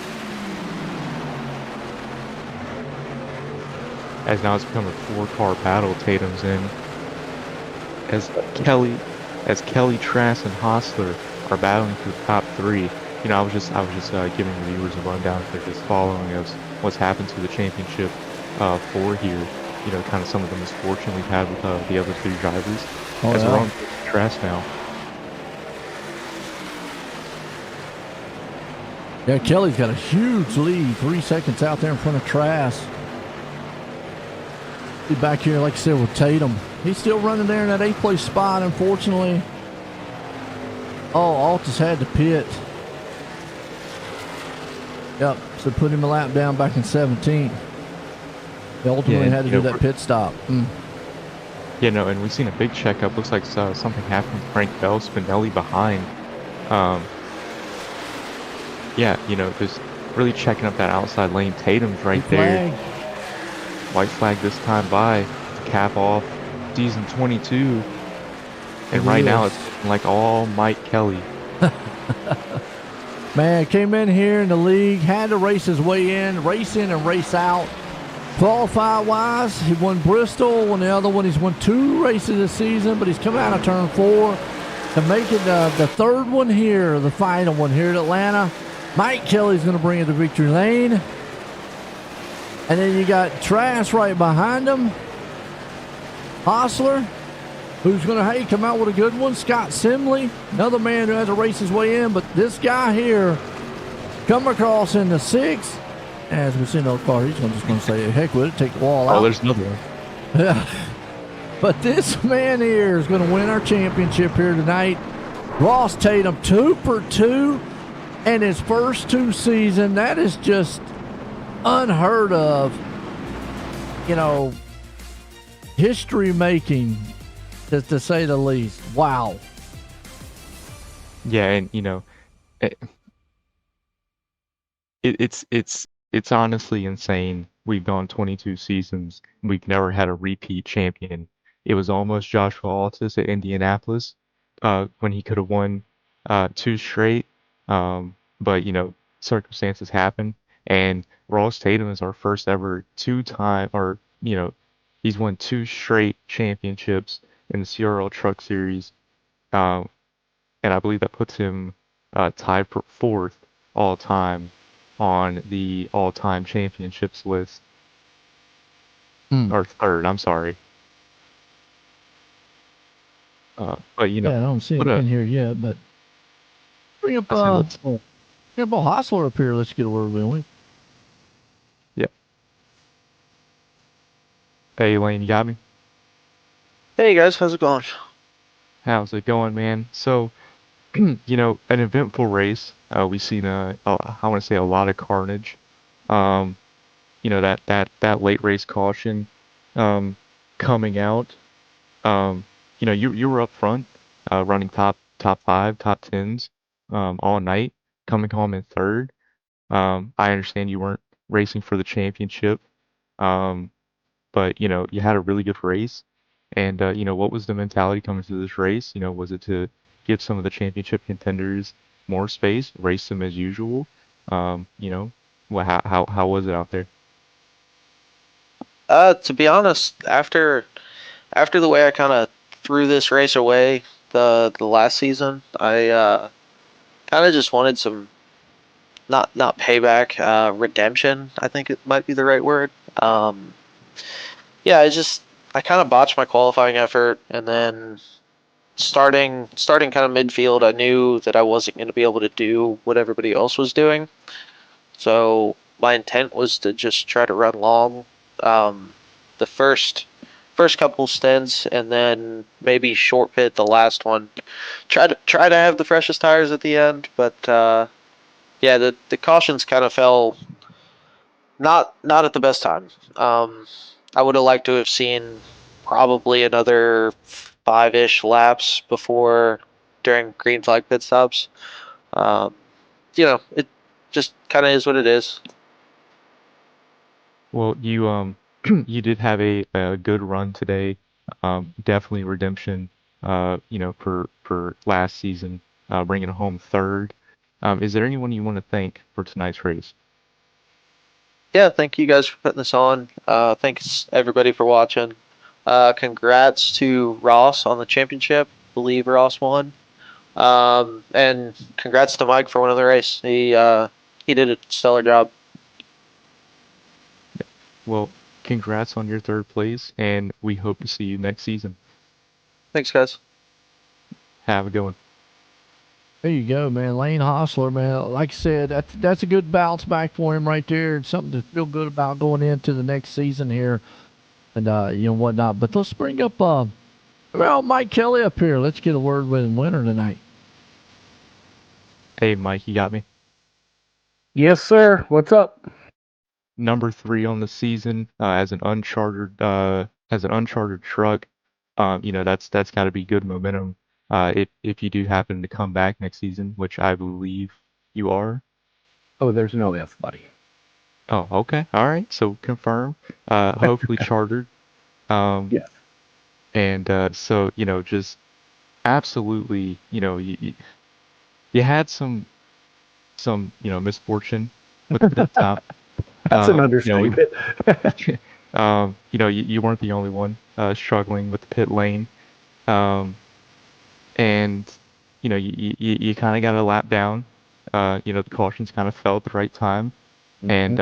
As now it's become a four-car battle Tatum's in. As Kelly, Trask, and Hostler are battling for the top three. I was just giving the viewers a rundown if they're just following us what's happened to the championship four here. Kind of some of the misfortune we've had with the other three drivers. As we're on Trask now. Yeah, Kelly's got a huge lead, 3 seconds out there in front of Trask. Be back here, like I said, with Tatum. He's still running there in that 8th place spot, unfortunately. Oh, Altus had to pit. Yep, so put him a lap down back in 17th. They ultimately had to do that pit stop. And we've seen a big checkup. Looks like something happened with Frank Bell, Spinelli behind. Just really checking up that outside lane. Tatum's right there. White flag this time by to cap off season 22. And right now it's looking like all Mike Kelly. Man, came in here in the league, had to race his way in, race in and race out. Qualify-wise, he won Bristol, won the other one. He's won 2 races this season, but he's coming out of turn 4 to make it the third one here, the final one here at Atlanta. Mike Kelly's going to bring it to victory lane. And then you got Trask right behind him. Hostler, who's going to, come out with a good one. Scott Simley, another man who has to race his way in. But this guy here, come across in the 6th. As we see no car, he's just going to say, heck with it, take the wall out. Oh, there's another one. Yeah. But this man here is going to win our championship here tonight. Ross Tatum, 2 for 2 in his first 2 seasons. That is just unheard of. History making, to say the least. Wow. Yeah, and it's honestly insane. We've gone 22 seasons. We've never had a repeat champion. It was almost Joshua Altus at Indianapolis when he could have won 2 straight. But circumstances happen, and Ross Tatum is our first ever 2-time, or he's won 2 straight championships in the CRL Truck Series, and I believe that puts him tied for 4th all time on the all-time championships list. Or 3rd, I'm sorry. But I don't see him in here yet, but bring up Hostler up here. Let's get a word with him. Yeah. Hey, Lane, you got me? Hey guys, how's it going? How's it going, man? So, an eventful race. We've seen I want to say a lot of carnage. That late race caution coming out. You were up front, running top 5, top 10s all night, coming home in 3rd. I understand you weren't racing for the championship, but you had a really good race, And what was the mentality coming to this race? Was it to give some of the championship contenders more space, race them as usual? How was it out there? To be honest, after the way I kind of threw this race away the last season, I kind of just wanted some not payback, redemption. I think it might be the right word. Yeah, I kind of botched my qualifying effort, and then starting kind of midfield, I knew that I wasn't going to be able to do what everybody else was doing. So my intent was to just try to run long, the first couple stints, and then maybe short pit the last one. Try to have the freshest tires at the end, but yeah, the cautions kind of fell not at the best time. I would have liked to have seen probably another 5-ish laps before during green flag pit stops. Um, it just kind of is what it is. Well, you you did have a good run today. Definitely redemption. For last season, bringing home third. Is there anyone you want to thank for tonight's race? Yeah, thank you guys for putting this on. Thanks everybody for watching. Congrats to Ross on the championship. Believe Ross won. And congrats to Mike for winning the race. He did a stellar job. Well, congrats on your third place, and we hope to see you next season. Thanks, guys. Have a good one. There you go, man. Lane Hostler, man. Like I said, that's a good bounce back for him right there. And something to feel good about going into the next season here and whatnot. But let's bring up Mike Kelly up here. Let's get a word with him winner tonight. Hey, Mike, you got me? Yes, sir. What's up? Number 3 on the season, as an uncharted truck. That's got to be good momentum. If you do happen to come back next season, which I believe you are. Oh, there's no if, buddy. Oh, okay, all right. So confirm. Hopefully chartered. Yes. And so just absolutely, you had some misfortune with the pit top. That's an Uh, you know, understatement. you weren't the only one struggling with the pit lane. Um, and you kind of got a lap down. The cautions kind of fell at the right time. And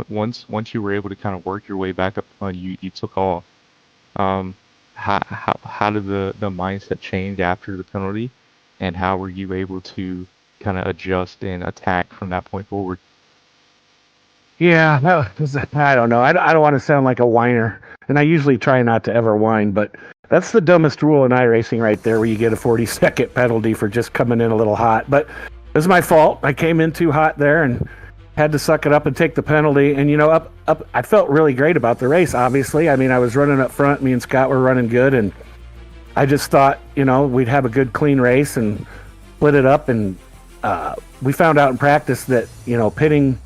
once you were able to kind of work your way back up, you took off. Um, how did the mindset change after the penalty, and how were you able to kind of adjust and attack from that point forward? Yeah, I don't know. I don't want to sound like a whiner, and I usually try not to ever whine, but that's the dumbest rule in iRacing right there, where you get a 40-second penalty for just coming in a little hot. But it was my fault. I came in too hot there and had to suck it up and take the penalty. And I felt really great about the race. Obviously, I mean, I was running up front. Me and Scott were running good, and I just thought, we'd have a good, clean race and split it up. And we found out in practice that, pitting,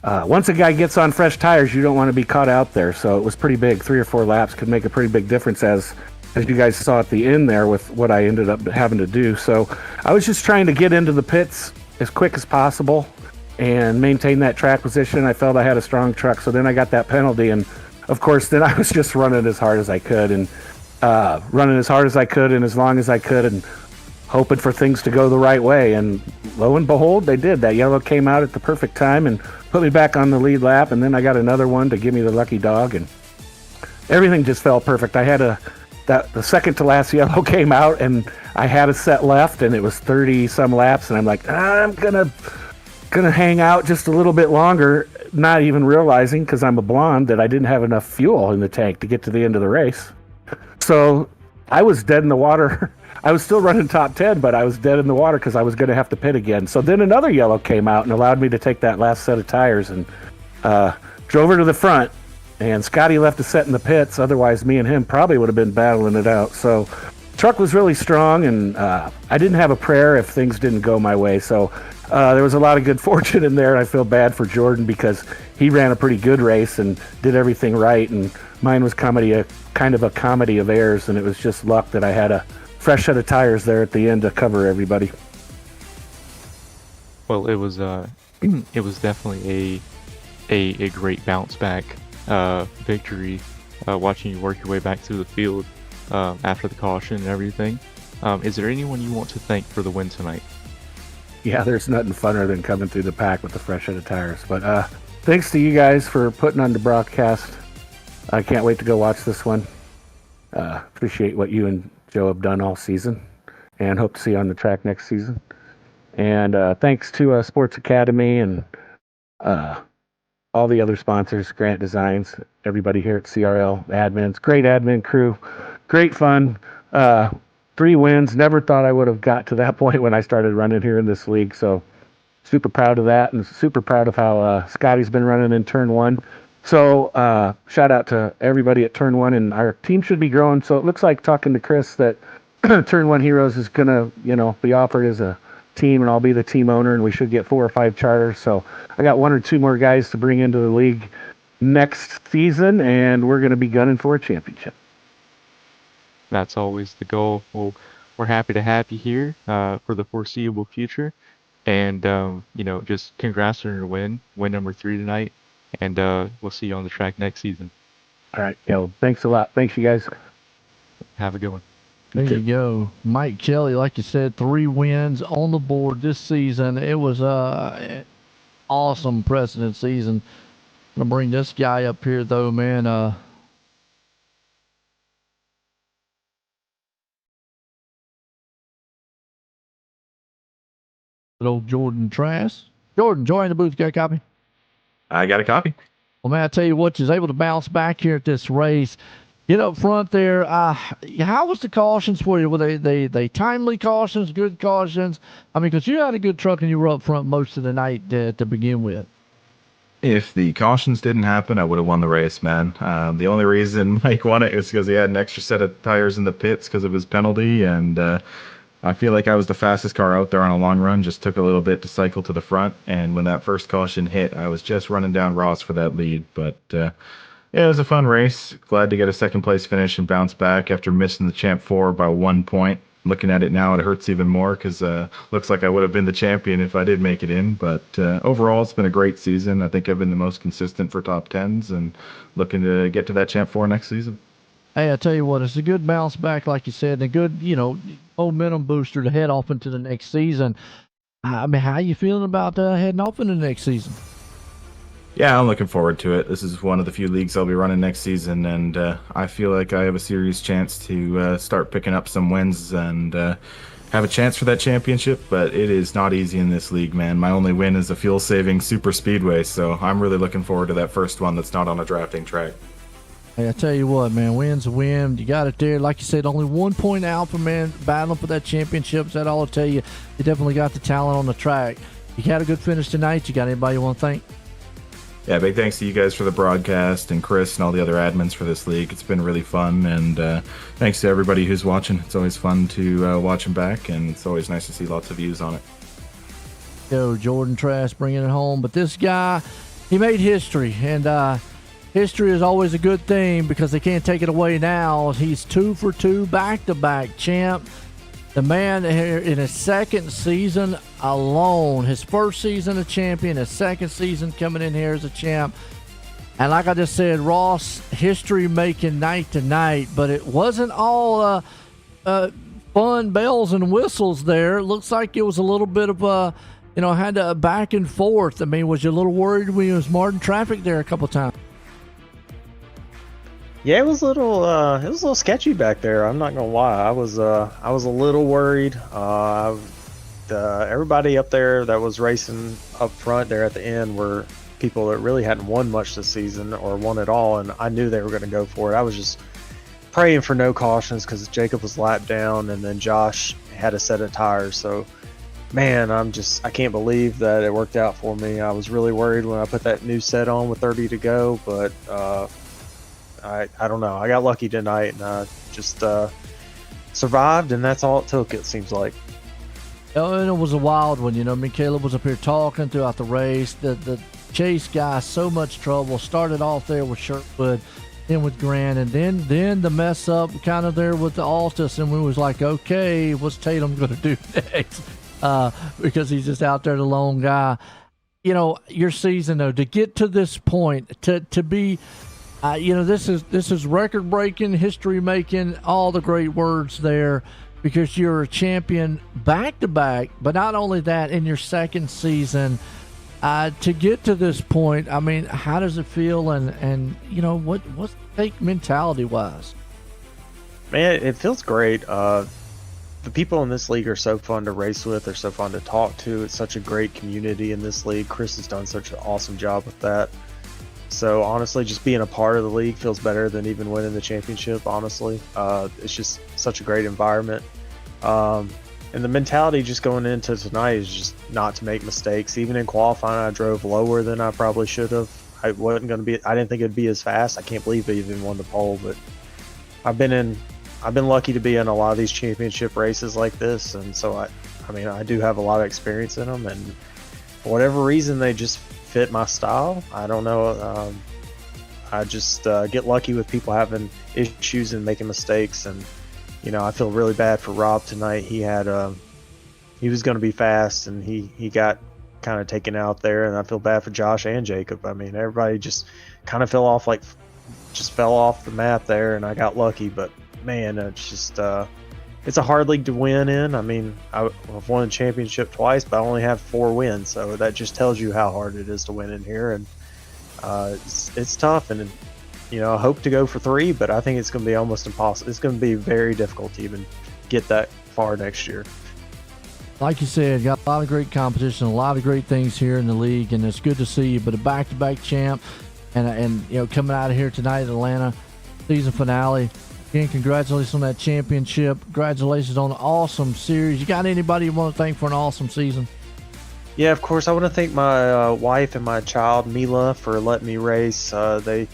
once a guy gets on fresh tires, you don't want to be caught out there. So it was pretty big. 3 or 4 laps could make a pretty big difference, as you guys saw at the end there with what I ended up having to do. So I was just trying to get into the pits as quick as possible and maintain that track position. I felt I had a strong truck. So then I got that penalty. And of course, then I was just running as hard as I could and running as hard as I could and as long as I could and hoping for things to go the right way. And lo and behold, they did. That yellow came out at the perfect time and put me back on the lead lap. And then I got another one to give me the lucky dog. And everything just felt perfect. I had the second to last yellow came out and I had a set left and it was 30 some laps. And I'm like, I'm gonna hang out just a little bit longer, not even realizing, because I'm a blonde, that I didn't have enough fuel in the tank to get to the end of the race. So I was dead in the water. I was still running top 10, but I was dead in the water because I was going to have to pit again. So then another yellow came out and allowed me to take that last set of tires and drove her to the front. And Scotty left a set in the pits. Otherwise, me and him probably would have been battling it out. So truck was really strong, and I didn't have a prayer if things didn't go my way. So there was a lot of good fortune in there. And I feel bad for Jordan because he ran a pretty good race and did everything right and mine was kind of a comedy of errors, and it was just luck that I had a fresh set of tires there at the end to cover everybody. Well, it was it was definitely a great bounce back victory. Watching you work your way back through the field after the caution and everything. Is there anyone you want to thank for the win tonight? Yeah, there's nothing funner than coming through the pack with a fresh set of tires. But thanks to you guys for putting on the broadcast. I can't wait to go watch this one. Appreciate what you and Joe have done all season, and hope to see you on the track next season. And thanks to Sports Academy and all the other sponsors, Grant Designs, everybody here at CRL, admins, great admin crew, great fun. 3 wins. Never thought I would have got to that point when I started running here in this league. So super proud of that, and super proud of how Scotty's been running in Turn 1. So shout out to everybody at Turn 1, and our team should be growing. So it looks like, talking to Chris, that Turn 1 Heroes is going to, be offered as a team, and I'll be the team owner, and we should get 4 or 5 charters. So I got 1 or 2 more guys to bring into the league next season, and we're going to be gunning for a championship. That's always the goal. Well, we're happy to have you here for the foreseeable future. And, just congrats on your win number 3 tonight. And we'll see you on the track next season. All right. Thanks a lot. Thanks, you guys. Have a good one. There you go. Mike Kelly, like you said, 3 wins on the board this season. It was an awesome precedent season. I'm going to bring this guy up here, though, man. Good old Jordan Trask. Jordan, join the booth. Got a copy? I got a copy. Well, man, I tell you what, you was able to bounce back here at this race. Get up front there. How was the cautions for you? Were they timely cautions, good cautions? I mean, because you had a good truck and you were up front most of the night to begin with. If the cautions didn't happen, I would have won the race, man. The only reason Mike won it is because he had an extra set of tires in the pits because of his penalty, and I feel like I was the fastest car out there on a long run. Just took a little bit to cycle to the front, and when that first caution hit, I was just running down Ross for that lead. But yeah, it was a fun race. Glad to get a second place finish and bounce back after missing the Champ 4 by 1 point. Looking at it now, it hurts even more because looks like I would have been the champion if I did make it in. But overall, it's been a great season. I think I've been the most consistent for top 10s, and looking to get to that Champ 4 next season. Hey, I tell you what, it's a good bounce back, like you said, and a good, momentum booster to head off into the next season. I mean, how you feeling about heading off into the next season? Yeah, I'm looking forward to it. This is one of the few leagues I'll be running next season, and I feel like I have a serious chance to start picking up some wins and have a chance for that championship, but it is not easy in this league, man. My only win is a fuel-saving Super Speedway, so I'm really looking forward to that first one that's not on a drafting track. Hey, I tell you what, man, win's a win. You got it there. Like you said, only 1 point out for man battling for that championship. That all I'll tell you. You definitely got the talent on the track. You had a good finish tonight. You got anybody you want to thank? Yeah, big thanks to you guys for the broadcast, and Chris and all the other admins for this league. It's been really fun, and thanks to everybody who's watching. It's always fun to watch them back, and it's always nice to see lots of views on it. Yo, Jordan Trask bringing it home. But this guy, he made history, and history is always a good thing because they can't take it away now. He's 2 for 2, back-to-back champ. The man here in his second season alone, his first season a champion, his second season coming in here as a champ. And like I just said, Ross, history making night to night, but it wasn't all fun bells and whistles there. It looks like it was a little bit of had a back and forth. I mean, was you a little worried when you was marking traffic there a couple times? Yeah, it was a little sketchy back there. I'm not gonna lie. I was a little worried. Everybody up there that was racing up front there at the end were people that really hadn't won much this season or won at all, and I knew they were going to go for it. I was just praying for no cautions because Jacob was lapped down, and then Josh had a set of tires. So, man, I can't believe that it worked out for me. I was really worried when I put that new set on with 30 to go, but I don't know. I got lucky tonight, and I just survived, and that's all it took, it seems like. And it was a wild one, I mean, Caleb was up here talking throughout the race. The Chase guy, so much trouble. Started off there with Sherwood. then with Grant, and then the mess up kind of there with the Altus, and we was like, okay, what's Tatum going to do next? Because he's just out there, the lone guy. You know, your season though, to get to this point, to be, you know, this is record breaking, history making, all the great words there, because you're a champion back to back. But not only that, in your second season, to get to this point, I mean, how does it feel? And you know, what's the take mentality wise? Man, it feels great. The people in this league are so fun to race with. They're so fun to talk to. It's such a great community in this league. Chris has done such an awesome job with that. So honestly, just being a part of the league feels better than even winning the championship. Honestly, it's just such a great environment. And the mentality just going into tonight is just not to make mistakes. Even in qualifying, I drove lower than I probably should have. I didn't think it'd be as fast. I can't believe I even won the pole, but I've been lucky to be in a lot of these championship races like this, and so I mean, I do have a lot of experience in them, and for whatever reason, they just fit my style. I don't know. I just get lucky with people having issues and making mistakes, and you know, I feel really bad for Rob tonight. He was going to be fast, and he got kind of taken out there, and I feel bad for Josh and Jacob. I mean, everybody just kind of fell off the map there, and I got lucky, but man, it's just it's a hard league to win in. I mean, I've won a championship twice, but I only have 4 wins, so that just tells you how hard it is to win in here, and it's tough. And you know, I hope to go for 3, but I think it's going to be almost impossible. It's going to be very difficult to even get that far next year. Like you said, got a lot of great competition, a lot of great things here in the league, and it's good to see you. But a back-to-back champ, and you know, coming out of here tonight at Atlanta, season finale. Again, congratulations on that championship. Congratulations on an awesome series. You got anybody you want to thank for an awesome season? Yeah, of course. I want to thank my wife and my child, Mila, for letting me race. They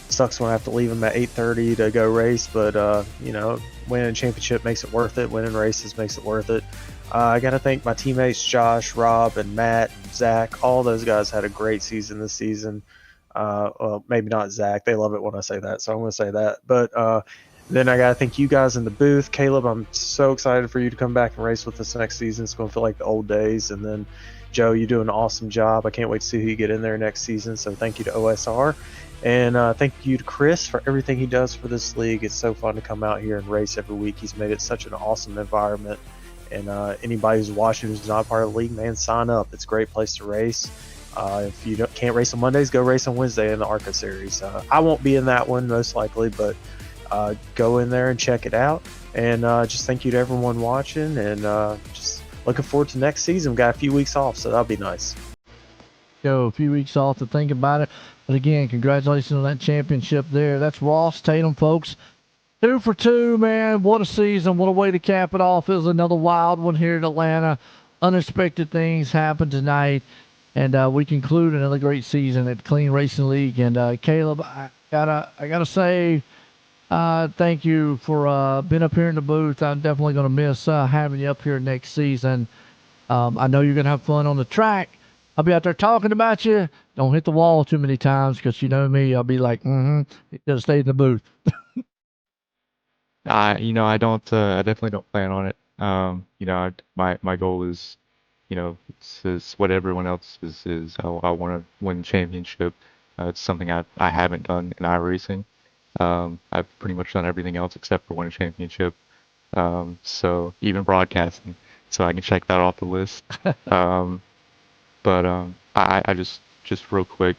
sucks when I have to leave them at 8:30 to go race, but you know, winning a championship makes it worth it. Winning races makes it worth it. I got to thank my teammates, Josh, Rob, and Matt, and Zach. All those guys had a great season this season. Well, maybe not Zach. They love it when I say that, so I'm going to say that. But then I got to thank you guys in the booth. Caleb, I'm so excited for you to come back and race with us next season. It's going to feel like the old days. And then, Joe, you do an awesome job. I can't wait to see who you get in there next season. So thank you to OSR. And thank you to Chris for everything he does for this league. It's so fun to come out here and race every week. He's made it such an awesome environment. And anybody who's watching who's not part of the league, man, sign up. It's a great place to race. If you can't race on Mondays, go race on Wednesday in the ARCA series. I won't be in that one most likely, but go in there and check it out. And just thank you to everyone watching, and just looking forward to next season. We've got a few weeks off, so that'll be nice. Go a few weeks off to think about it. But again, congratulations on that championship there. That's Ross Tatum, folks. 2 for 2, man. What a season. What a way to cap it off. It was another wild one here in Atlanta. Unexpected things happened tonight. And we conclude another great season at Clean Racing League. And Caleb, I gotta say, thank you for being up here in the booth. I'm definitely gonna miss having you up here next season. I know you're gonna have fun on the track. I'll be out there talking about you. Don't hit the wall too many times, because you know me. I'll be like, you gotta stay in the booth. I don't. I definitely don't plan on it. My goal is, it's what everyone else is. I want to win championship. It's something I haven't done in iRacing. I've pretty much done everything else except for win a championship. So even broadcasting, so I can check that off the list. I just real quick,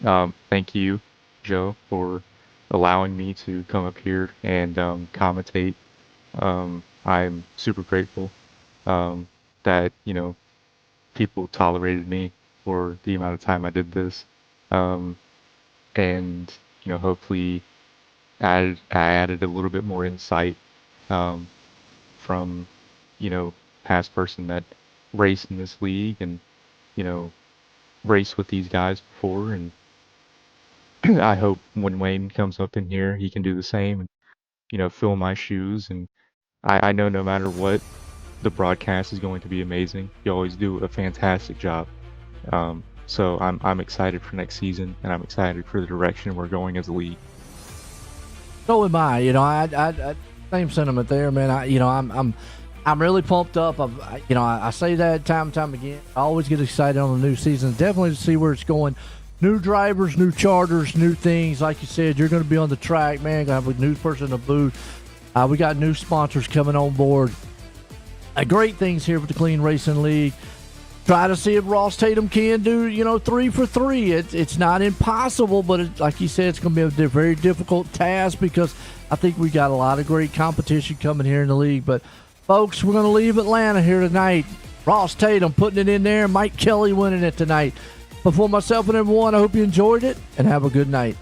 thank you, Joe, for allowing me to come up here and commentate. I'm super grateful that people tolerated me for the amount of time I did this, and hopefully I added a little bit more insight from past person that raced in this league and raced with these guys before, and I hope when Wayne comes up in here he can do the same and fill my shoes. And I know no matter what, the broadcast is going to be amazing. You always do a fantastic job. So I'm excited for next season, and I'm excited for the direction we're going as a league. So am I. Same sentiment there, man. I'm really pumped up. I say that time and time again. I always get excited on the new season. Definitely to see where it's going. New drivers, new charters, new things. Like you said, you're going to be on the track, man. Going to have a new person in the booth. We got new sponsors coming on board. Great things here with the Clean Racing League. Try to see if Ross Tatum can do, 3 for 3. It's not impossible, but like you said, it's going to be a very difficult task because I think we got a lot of great competition coming here in the league. But folks, we're going to leave Atlanta here tonight. Ross Tatum putting it in there. Mike Kelly winning it tonight. Before myself and everyone, I hope you enjoyed it and have a good night.